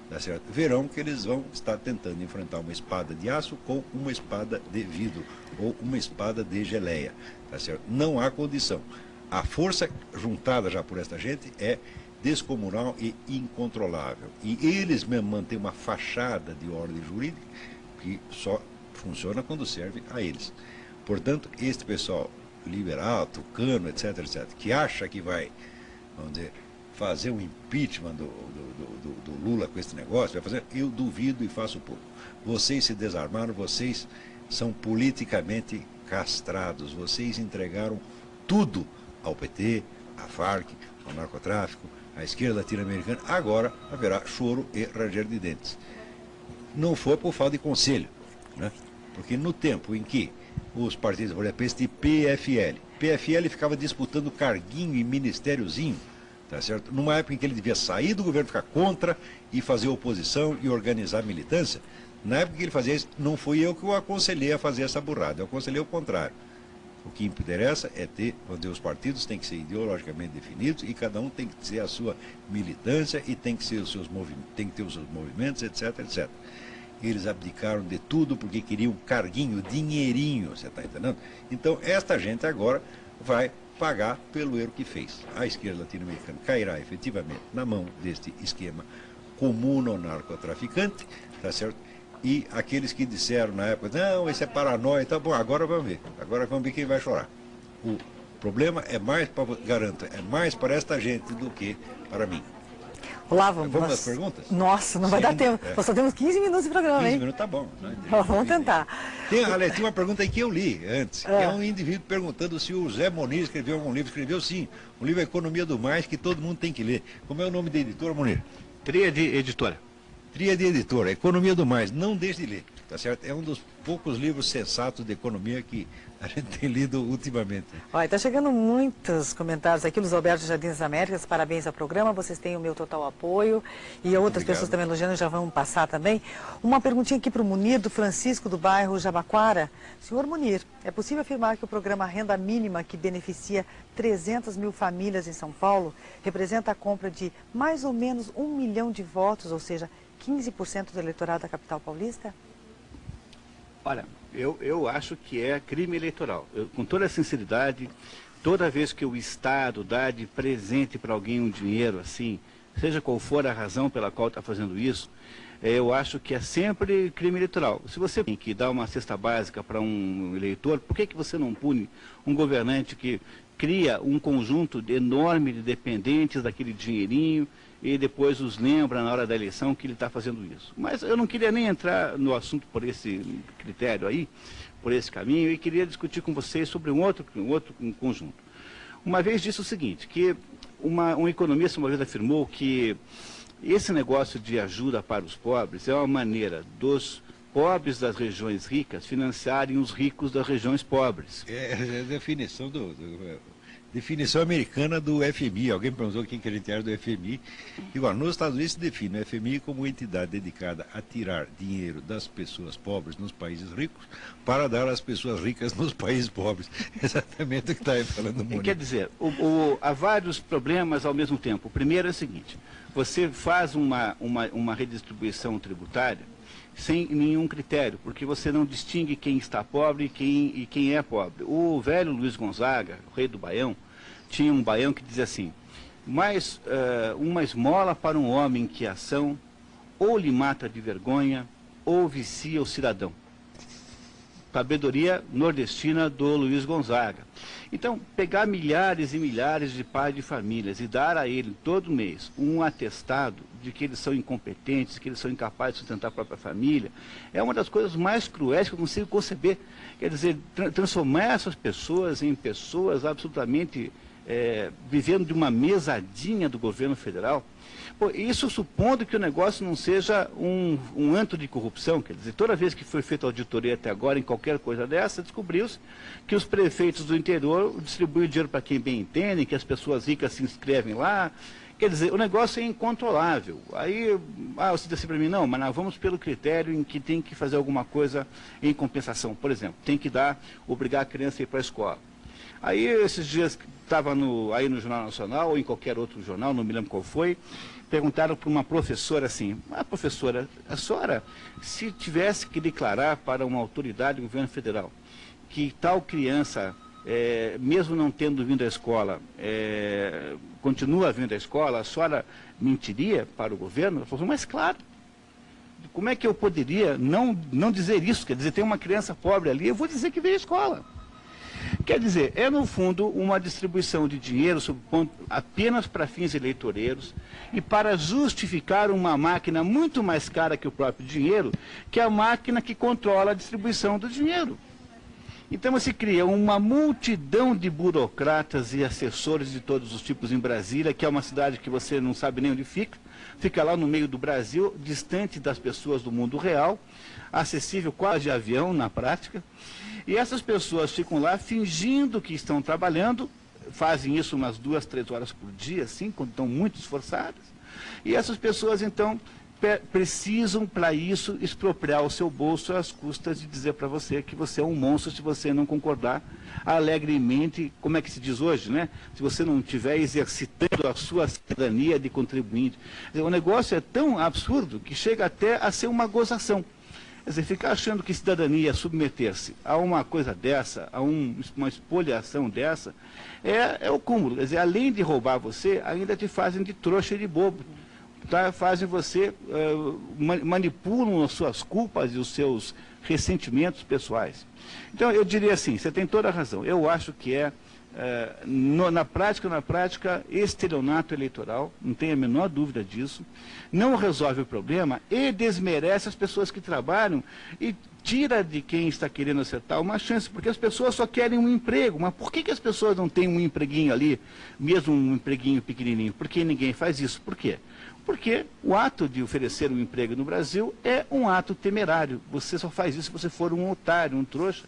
Speaker 1: tá certo? Verão que eles vão estar tentando enfrentar uma espada de aço com uma espada de vidro ou uma espada de geleia. Tá certo? Não há condição. A força juntada já por esta gente é descomunal e incontrolável. E eles mesmo mantêm uma fachada de ordem jurídica que só funciona quando serve a eles. Portanto, este pessoal liberal, tucano, etc., etc., que acha que vai, vamos dizer, fazer um impeachment do Lula com esse negócio, vai fazer, eu duvido e faço pouco. Vocês se desarmaram, vocês são politicamente castrados, vocês entregaram tudo ao PT, à FARC, ao narcotráfico, à esquerda latino-americana. Agora haverá choro e ranger de dentes. Não foi por falta de conselho, né? Porque no tempo em que os partidos, por exemplo, este PFL ficava disputando carguinho e ministériozinho, tá certo? Numa época em que ele devia sair do governo, ficar contra e fazer oposição e organizar militância, na época que ele fazia isso, não fui eu que o aconselhei a fazer essa burrada, eu aconselhei o contrário. O que interessa é ter, os partidos têm que ser ideologicamente definidos e cada um tem que ter a sua militância e tem que ter os seus movimentos, etc, etc. Eles abdicaram de tudo porque queriam carguinho, dinheirinho, você está entendendo? Então, esta gente agora vai pagar pelo erro que fez. A esquerda latino-americana cairá efetivamente na mão deste esquema comuno-narcotraficante, tá certo? E aqueles que disseram na época, não, isso é paranoia, tá bom, agora vamos ver. Agora vamos ver quem vai chorar. O problema é mais, garanto, é mais para esta gente do que para mim.
Speaker 4: Olavo,
Speaker 1: vamos às perguntas?
Speaker 4: Nossa, não vai dar tempo. Nós só temos 15 minutos de programa,
Speaker 1: 15
Speaker 4: hein?
Speaker 1: 15 minutos tá bom.
Speaker 4: Vamos tentar.
Speaker 1: Tem uma pergunta aí que eu li antes, que é um indivíduo perguntando se o Zé Monir escreveu algum livro. Escreveu sim, um livro Economia do Mais, que todo mundo tem que ler. Como é o nome da editora, Monir?
Speaker 2: Tríade Editora.
Speaker 1: Tríade Editora, Economia do Mais, não deixe de ler, tá certo? É um dos poucos livros sensatos de economia que a gente tem lido ultimamente.
Speaker 4: Olha, está chegando muitos comentários aqui, Luiz Alberto Jardim das Américas, parabéns ao programa, vocês têm o meu total apoio e outras pessoas também elogiando, já vão passar também. Uma perguntinha aqui para o Munir, do Francisco, do bairro Jabaquara. Senhor Munir, é possível afirmar que o programa Renda Mínima, que beneficia 300 mil famílias em São Paulo, representa a compra de mais ou menos 1 milhão de votos, ou seja, 15% do eleitorado da capital paulista?
Speaker 2: Olha, eu acho que é crime eleitoral. Com toda sinceridade, toda vez que o Estado dá de presente para alguém um dinheiro assim, seja qual for a razão pela qual está fazendo isso, eu acho que é sempre crime eleitoral. Se você tem que dar uma cesta básica para um eleitor, por que você não pune um governante que cria um conjunto enorme de dependentes daquele dinheirinho e depois os lembra na hora da eleição que ele está fazendo isso? Mas eu não queria nem entrar no assunto por esse critério aí, por esse caminho, e queria discutir com vocês sobre um outro conjunto. Uma vez disse o seguinte, que um economista uma vez afirmou que esse negócio de ajuda para os pobres é uma maneira dos pobres das regiões ricas financiarem os ricos das regiões pobres.
Speaker 1: É a definição definição americana do FMI. Alguém perguntou quem que a gente era do FMI. Igual, nos Estados Unidos se define o FMI como uma entidade dedicada a tirar dinheiro das pessoas pobres nos países ricos para dar às pessoas ricas nos países pobres. Exatamente o que está aí falando o Mônica.
Speaker 2: Quer dizer, há vários problemas ao mesmo tempo. O primeiro é o seguinte, você faz uma redistribuição tributária sem nenhum critério, porque você não distingue quem está pobre e quem é pobre. O velho Luiz Gonzaga, o rei do Baião, tinha um baião que dizia assim, uma esmola para um homem que ação, ou lhe mata de vergonha, ou vicia o cidadão. Sabedoria nordestina do Luiz Gonzaga. Então, pegar milhares e milhares de pais de famílias e dar a ele todo mês um atestado de que eles são incompetentes, que eles são incapazes de sustentar a própria família, é uma das coisas mais cruéis que eu consigo conceber. Quer dizer, transformar essas pessoas em pessoas absolutamente vivendo de uma mesadinha do governo federal. Pô, isso supondo que o negócio não seja um antro de corrupção, quer dizer, toda vez que foi feita auditoria até agora em qualquer coisa dessa, descobriu-se que os prefeitos do interior distribuem dinheiro para quem bem entende, que as pessoas ricas se inscrevem lá. Quer dizer, o negócio é incontrolável. Aí, você disse para mim, não, mas nós vamos pelo critério em que tem que fazer alguma coisa em compensação. Por exemplo, tem que obrigar a criança a ir para a escola. Aí, esses dias, estava aí no Jornal Nacional, ou em qualquer outro jornal, não me lembro qual foi, perguntaram para uma professora assim, professora, a senhora, se tivesse que declarar para uma autoridade do governo federal que tal criança, mesmo não tendo vindo à escola, continua vindo à escola, a senhora mentiria para o governo? Ela falou, mas claro, como é que eu poderia não dizer isso? Quer dizer, tem uma criança pobre ali, eu vou dizer que veio à escola. Quer dizer, é no fundo uma distribuição de dinheiro apenas para fins eleitoreiros e para justificar uma máquina muito mais cara que o próprio dinheiro, que é a máquina que controla a distribuição do dinheiro. Então se cria uma multidão de burocratas e assessores de todos os tipos em Brasília, que é uma cidade que você não sabe nem onde fica lá no meio do Brasil, distante das pessoas do mundo real, acessível quase de avião na prática. E essas pessoas ficam lá fingindo que estão trabalhando, fazem isso umas 2, 3 horas por dia, assim, quando estão muito esforçadas. E essas pessoas, então, precisam, para isso, expropriar o seu bolso às custas de dizer para você que você é um monstro se você não concordar alegremente, como é que se diz hoje, né? Se você não estiver exercitando a sua cidadania de contribuinte. O negócio é tão absurdo que chega até a ser uma gozação. Quer dizer, ficar achando que cidadania é submeter-se a uma coisa dessa, a uma espoliação dessa, é o cúmulo. Quer dizer, além de roubar você, ainda te fazem de trouxa e de bobo. Tá? Fazem você, manipulam as suas culpas e os seus ressentimentos pessoais. Então, eu diria assim, você tem toda a razão. Eu acho que na prática, estelionato eleitoral, não tenho a menor dúvida disso, não resolve o problema e desmerece as pessoas que trabalham e tira de quem está querendo acertar uma chance, porque as pessoas só querem um emprego. Mas por que as pessoas não têm um empreguinho ali, mesmo um empreguinho pequenininho? Por que ninguém faz isso? Por quê? Porque o ato de oferecer um emprego no Brasil é um ato temerário. Você só faz isso se você for um otário, um trouxa.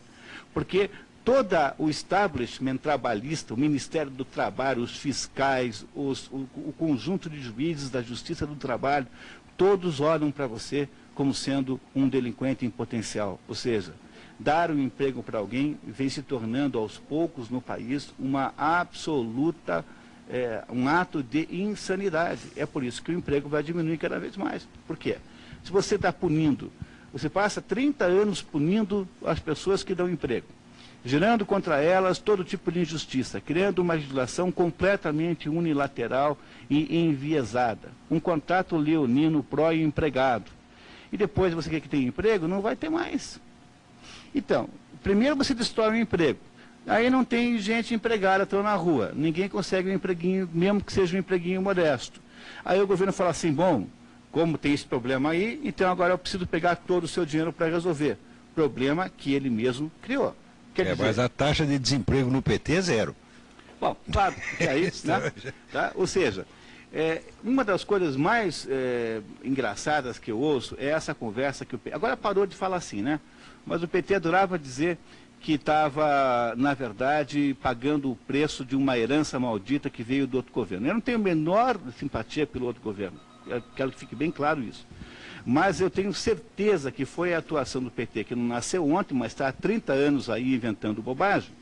Speaker 2: Porque todo o establishment trabalhista, o Ministério do Trabalho, os fiscais, o conjunto de juízes da Justiça do Trabalho, todos olham para você como sendo um delinquente em potencial. Ou seja, dar um emprego para alguém vem se tornando aos poucos no país uma absoluta um ato de insanidade. É por isso que o emprego vai diminuir cada vez mais. Por quê? Se você está punindo, você passa 30 anos punindo as pessoas que dão emprego, gerando contra elas todo tipo de injustiça, criando uma legislação completamente unilateral e enviesada. Um contrato leonino pró-empregado. E depois você quer que tenha emprego? Não vai ter mais. Então, primeiro você destrói o emprego. Aí não tem gente empregada, estão na rua. Ninguém consegue um empreguinho, mesmo que seja um empreguinho modesto. Aí o governo fala assim, bom, como tem esse problema aí, então agora eu preciso pegar todo o seu dinheiro para resolver. Problema que ele mesmo criou. Quer dizer,
Speaker 1: mas a taxa de desemprego no PT é 0.
Speaker 2: Bom, claro, é isso, né? Tá? Ou seja, uma das coisas mais engraçadas que eu ouço é essa conversa que o PT... Agora parou de falar assim, né? Mas o PT adorava dizer que estava, na verdade, pagando o preço de uma herança maldita que veio do outro governo. Eu não tenho a menor simpatia pelo outro governo, eu quero que fique bem claro isso. Mas eu tenho certeza que foi a atuação do PT, que não nasceu ontem, mas está há 30 anos aí inventando bobagem,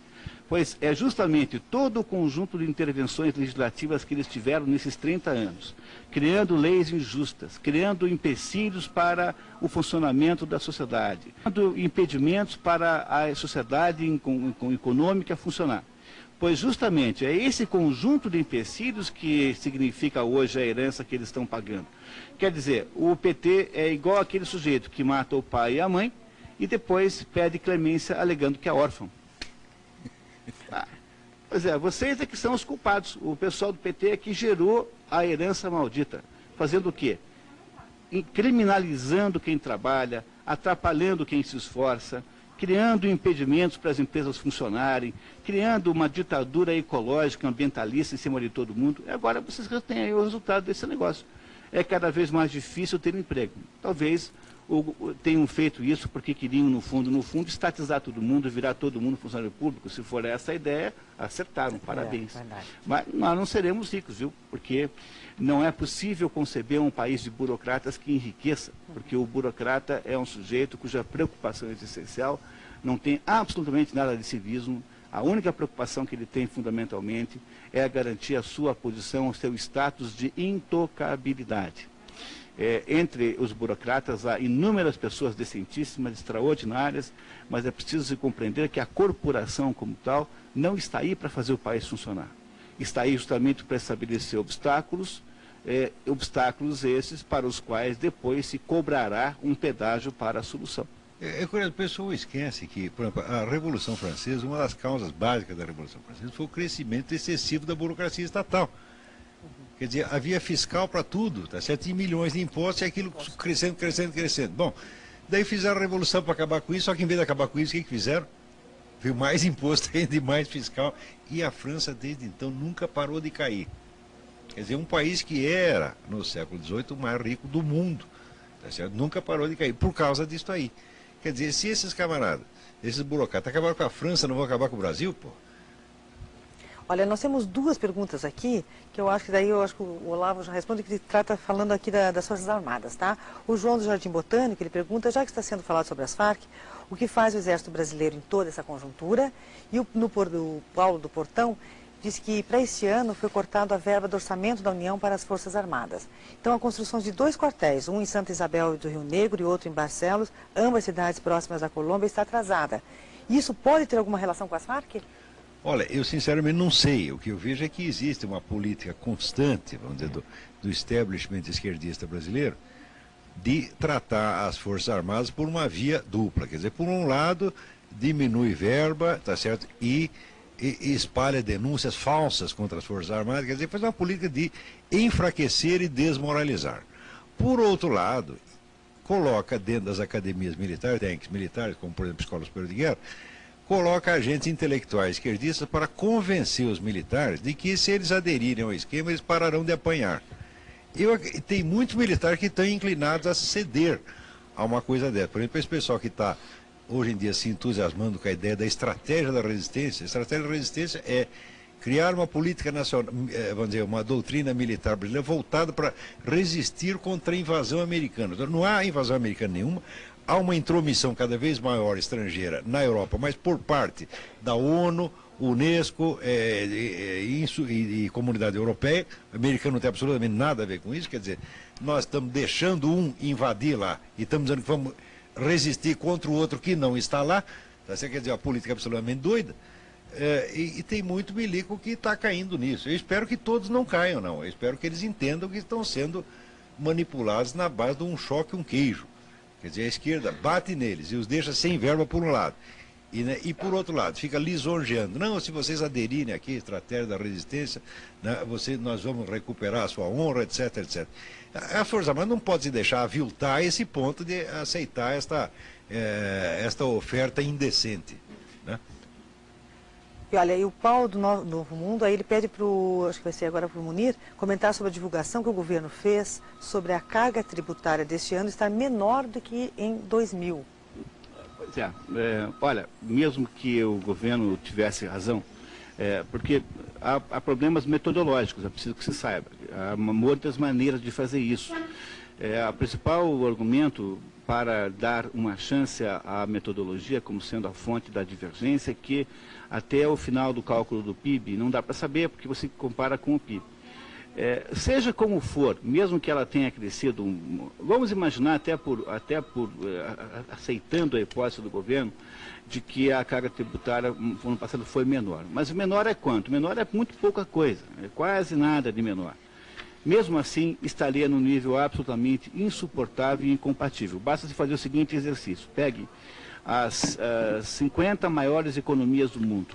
Speaker 2: pois é justamente todo o conjunto de intervenções legislativas que eles tiveram nesses 30 anos, criando leis injustas, criando empecilhos para o funcionamento da sociedade, criando impedimentos para a sociedade econômica funcionar. Pois justamente é esse conjunto de empecilhos que significa hoje a herança que eles estão pagando. Quer dizer, o PT é igual aquele sujeito que mata o pai e a mãe e depois pede clemência alegando que é órfão. Pois é, vocês é que são os culpados. O pessoal do PT é que gerou a herança maldita. Fazendo o quê? Criminalizando quem trabalha, atrapalhando quem se esforça, criando impedimentos para as empresas funcionarem, criando uma ditadura ecológica, ambientalista em cima de todo mundo. E agora vocês têm aí o resultado desse negócio. É cada vez mais difícil ter emprego. Talvez tenham feito isso porque queriam, no fundo, estatizar todo mundo, virar todo mundo funcionário público. Se for essa a ideia, acertaram, parabéns. Mas nós não seremos ricos, viu? Porque não é possível conceber um país de burocratas que enriqueça, porque o burocrata é um sujeito cuja preocupação existencial não tem absolutamente nada de civismo. A única preocupação que ele tem, fundamentalmente, é garantir a sua posição, o seu status de intocabilidade. Entre os burocratas há inúmeras pessoas decentíssimas, extraordinárias, mas é preciso se compreender que a corporação como tal não está aí para fazer o país funcionar. Está aí justamente para estabelecer obstáculos, obstáculos esses para os quais depois se cobrará um pedágio para a solução.
Speaker 1: É curioso, o pessoal esquece que, por exemplo, a Revolução Francesa, uma das causas básicas da Revolução Francesa foi o crescimento excessivo da burocracia estatal. Quer dizer, havia fiscal para tudo, tá certo? E milhões de impostos e aquilo crescendo, crescendo, crescendo. Bom, daí fizeram a revolução para acabar com isso, só que em vez de acabar com isso, o que fizeram? Veio mais imposto ainda e mais fiscal. E a França, desde então, nunca parou de cair. Quer dizer, um país que era, no século XVIII, o mais rico do mundo, tá certo? Nunca parou de cair, por causa disso aí. Quer dizer, se esses camaradas, esses burocratas acabaram com a França, não vão acabar com o Brasil, pô?
Speaker 4: Olha, nós temos duas perguntas aqui, que eu acho que o Olavo já responde, que ele trata falando aqui das Forças Armadas, tá? O João do Jardim Botânico, ele pergunta, já que está sendo falado sobre as Farc, o que faz o Exército Brasileiro em toda essa conjuntura? E o Paulo do Portão diz que para esse ano foi cortado a verba do orçamento da União para as Forças Armadas. Então, a construção de 2 quartéis, um em Santa Isabel do Rio Negro e outro em Barcelos, ambas cidades próximas da Colômbia, está atrasada. Isso pode ter alguma relação com as Farc?
Speaker 1: Olha, eu sinceramente não sei. O que eu vejo é que existe uma política constante, vamos dizer, do establishment esquerdista brasileiro, de tratar as Forças Armadas por uma via dupla. Quer dizer, por um lado, diminui verba, tá certo? E espalha denúncias falsas contra as Forças Armadas, quer dizer, faz uma política de enfraquecer e desmoralizar. Por outro lado, coloca dentro das academias militares, técnicos militares, como por exemplo Escola Superior de Guerra, coloca agentes intelectuais esquerdistas para convencer os militares de que se eles aderirem ao esquema, eles pararão de apanhar. Tem muitos militares que estão inclinados a ceder a uma coisa dessa. Por exemplo, esse pessoal que está hoje em dia se entusiasmando com a ideia da estratégia da resistência. A estratégia da resistência é criar uma política nacional, vamos dizer, uma doutrina militar brasileira voltada para resistir contra a invasão americana. Então, não há invasão americana nenhuma, há uma intromissão cada vez maior estrangeira na Europa, mas por parte da ONU, Unesco e Comunidade Europeia. O americano não tem absolutamente nada a ver com isso, quer dizer, nós estamos deixando um invadir lá e estamos dizendo que vamos resistir contra o outro que não está lá. Você quer dizer, a política é absolutamente doida. E tem muito milico que está caindo nisso. Eu espero que todos não caiam, não. Eu espero que eles entendam que estão sendo manipulados na base de um choque, um queijo. Quer dizer, a esquerda bate neles e os deixa sem verba por um lado. E por outro lado, fica lisonjeando. Não, se vocês aderirem aqui à estratégia da resistência, né, nós vamos recuperar a sua honra, etc, etc. A Força Armada não pode se deixar aviltar a esse ponto de aceitar esta oferta indecente. Né?
Speaker 4: E olha, e o Paulo do Novo Mundo, aí ele pede para acho que vai ser agora para o Munir, comentar sobre a divulgação que o governo fez sobre a carga tributária deste ano estar menor do que em 2000.
Speaker 2: Pois olha, mesmo que o governo tivesse razão, porque há problemas metodológicos, é preciso que se saiba. Há muitas maneiras de fazer isso. O principal argumento para dar uma chance à metodologia como sendo a fonte da divergência é que até o final do cálculo do PIB não dá para saber, porque você compara com o PIB. Seja como for, mesmo que ela tenha crescido, vamos imaginar até por aceitando a hipótese do governo de que a carga tributária no ano passado foi menor. Mas o menor é quanto? O menor é muito pouca coisa, é quase nada de menor. Mesmo assim, estaria num nível absolutamente insuportável e incompatível. Basta se fazer o seguinte exercício: pegue as 50 maiores economias do mundo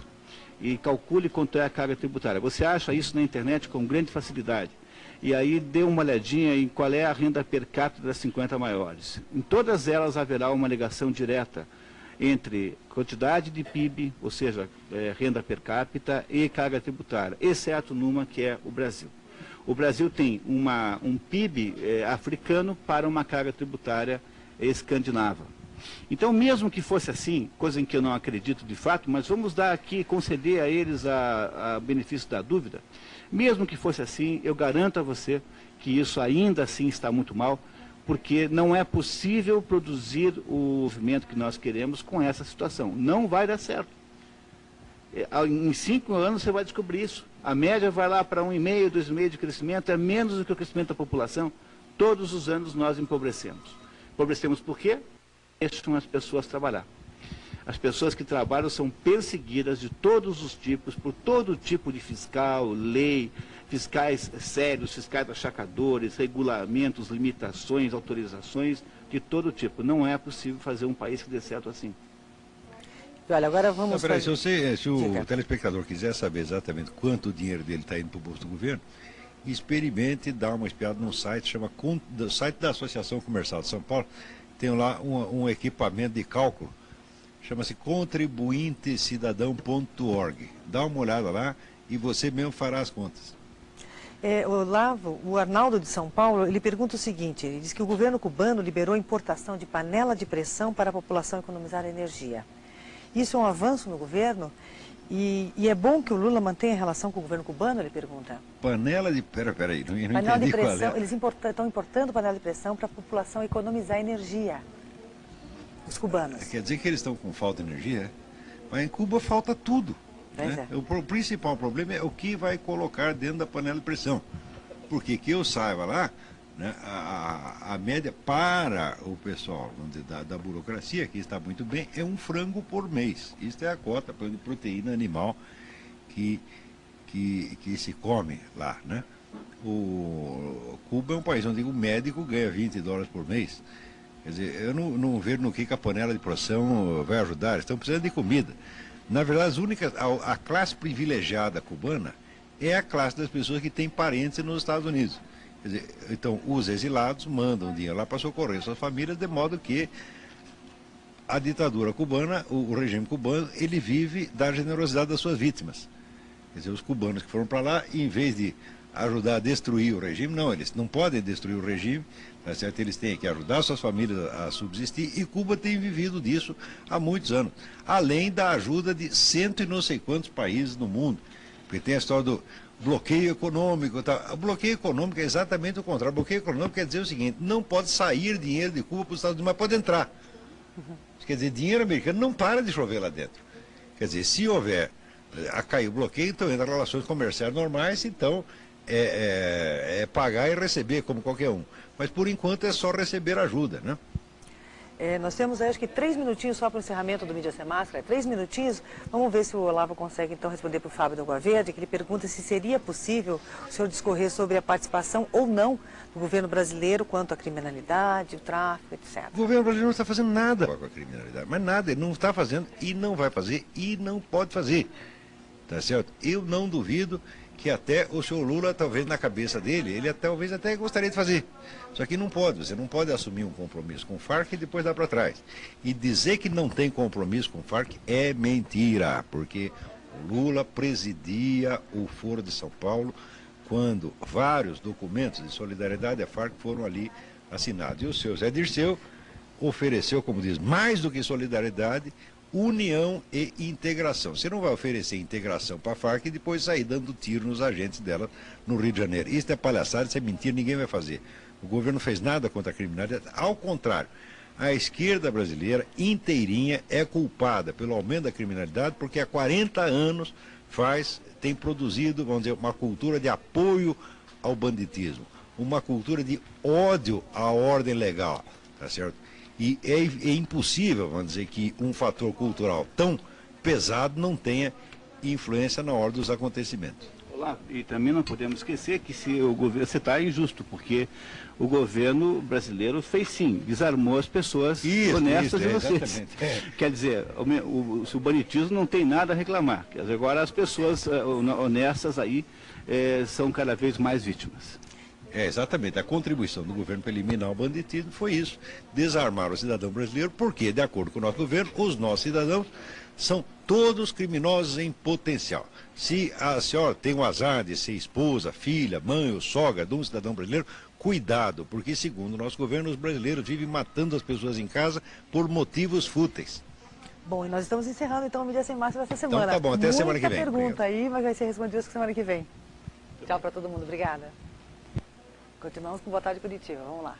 Speaker 2: e calcule quanto é a carga tributária. Você acha isso na internet com grande facilidade. E aí dê uma olhadinha em qual é a renda per capita das 50 maiores. Em todas elas haverá uma ligação direta entre quantidade de PIB, ou seja, renda per capita, e carga tributária, exceto numa que é o Brasil. O Brasil tem um PIB africano para uma carga tributária escandinava. Então, mesmo que fosse assim, coisa em que eu não acredito de fato, mas vamos dar aqui, conceder a eles a benefício da dúvida, mesmo que fosse assim, eu garanto a você que isso ainda assim está muito mal, porque não é possível produzir o movimento que nós queremos com essa situação. Não vai dar certo. Em 5 anos você vai descobrir isso. A média vai lá para 1,5, 2,5 de crescimento, é menos do que o crescimento da população. Todos os anos nós empobrecemos. Empobrecemos por quê? Deixam as pessoas trabalhar. As pessoas que trabalham são perseguidas de todos os tipos, por todo tipo de fiscal, lei, fiscais sérios, fiscais achacadores, regulamentos, limitações, autorizações, de todo tipo. Não é possível fazer um país que dê certo assim.
Speaker 4: Olha, agora vamos
Speaker 1: se o telespectador quiser saber exatamente quanto dinheiro dele está indo para o bolso do governo, experimente dar uma espiada num site, do site da Associação Comercial de São Paulo. Tem lá um equipamento de cálculo, chama-se contribuintecidadão.org. Dá uma olhada lá e você mesmo fará as contas.
Speaker 4: O Arnaldo de São Paulo, ele pergunta o seguinte, ele diz que o governo cubano liberou a importação de panela de pressão para a população economizar energia. Isso é um avanço no governo? E é bom que o Lula mantenha relação com o governo cubano, ele pergunta.
Speaker 1: Panela de... Peraí, não
Speaker 4: Panela de
Speaker 1: entendi qual
Speaker 4: pressão,
Speaker 1: é.
Speaker 4: eles estão importando panela de pressão para a população economizar energia. Os cubanos.
Speaker 1: Quer dizer que eles estão com falta de energia? Mas em Cuba falta tudo.
Speaker 4: Pois
Speaker 1: Né?
Speaker 4: é.
Speaker 1: O principal problema é o que vai colocar dentro da panela de pressão. Porque que eu saiba lá, né, a média para o pessoal vamos dizer, da burocracia, que está muito bem, é um frango por mês. Isso é a cota de proteína animal que se come lá. Né? O Cuba é um país onde o médico ganha $20 por mês. Quer dizer, eu não vejo no que a panela de pressão vai ajudar. Estão precisando de comida. Na verdade, a classe privilegiada cubana é a classe das pessoas que têm parentes nos Estados Unidos. Quer dizer, então, os exilados mandam dinheiro lá para socorrer suas famílias, de modo que a ditadura cubana, o regime cubano, ele vive da generosidade das suas vítimas. Quer dizer, os cubanos que foram para lá, em vez de ajudar a destruir o regime, não, eles não podem destruir o regime, tá certo? Eles têm que ajudar suas famílias a subsistir, e Cuba tem vivido disso há muitos anos, além da ajuda de cento e não sei quantos países no mundo, porque tem a história do bloqueio econômico. Tá? O bloqueio econômico é exatamente o contrário. O bloqueio econômico quer dizer o seguinte: não pode sair dinheiro de Cuba para os Estados Unidos, mas pode entrar. Quer dizer, dinheiro americano não para de chover lá dentro. Quer dizer, se houver a cair o bloqueio, então entra relações comerciais normais, então é pagar e receber como qualquer um. Mas por enquanto é só receber ajuda, né?
Speaker 4: Nós temos, acho que 3 minutinhos só para o encerramento do Mídia Sem Máscara. 3 minutinhos. Vamos ver se o Olavo consegue, então, responder para o Fábio do Guaverde, que ele pergunta se seria possível o senhor discorrer sobre a participação ou não do governo brasileiro quanto à criminalidade, o tráfico, etc.
Speaker 1: O governo brasileiro não está fazendo nada com a criminalidade, mas nada, ele não está fazendo e não vai fazer e não pode fazer. Tá certo? Eu não duvido que até o senhor Lula, talvez na cabeça dele, ele talvez até gostaria de fazer. Só que não pode, você não pode assumir um compromisso com o Farc e depois dar para trás. E dizer que não tem compromisso com o Farc é mentira, porque o Lula presidia o Foro de São Paulo quando vários documentos de solidariedade à Farc foram ali assinados. E o seu Zé Dirceu ofereceu, como diz, mais do que solidariedade, união e integração. Você não vai oferecer integração para a Farc e depois sair dando tiro nos agentes dela no Rio de Janeiro. Isso é palhaçada, isso é mentira, ninguém vai fazer. O governo não fez nada contra a criminalidade, ao contrário. A esquerda brasileira inteirinha é culpada pelo aumento da criminalidade porque há 40 anos tem produzido, vamos dizer, uma cultura de apoio ao banditismo, uma cultura de ódio à ordem legal, tá certo? E é impossível, vamos dizer, que um fator cultural tão pesado não tenha influência na ordem dos acontecimentos.
Speaker 2: Olá, e também não podemos esquecer que se o governo, você está injusto, porque o governo brasileiro fez sim, desarmou as pessoas honestas de vocês. Quer dizer, o banditismo não tem nada a reclamar. Quer dizer, agora as pessoas honestas aí são cada vez mais vítimas.
Speaker 1: Exatamente. A contribuição do governo para eliminar o banditismo foi isso, desarmar o cidadão brasileiro, porque, de acordo com o nosso governo, os nossos cidadãos são todos criminosos em potencial. Se a senhora tem o azar de ser esposa, filha, mãe ou sogra de um cidadão brasileiro, cuidado, porque, segundo o nosso governo, os brasileiros vivem matando as pessoas em casa por motivos fúteis.
Speaker 4: Bom, e nós estamos encerrando, então, o Mídia Sem Máscara essa semana.
Speaker 1: Então tá bom, até a semana que vem.
Speaker 4: Muita pergunta
Speaker 1: Obrigado.
Speaker 4: aí, mas vai ser respondida semana que vem. Tchau para todo mundo, obrigada. Continuamos com Boa Tarde Curitiba, vamos lá.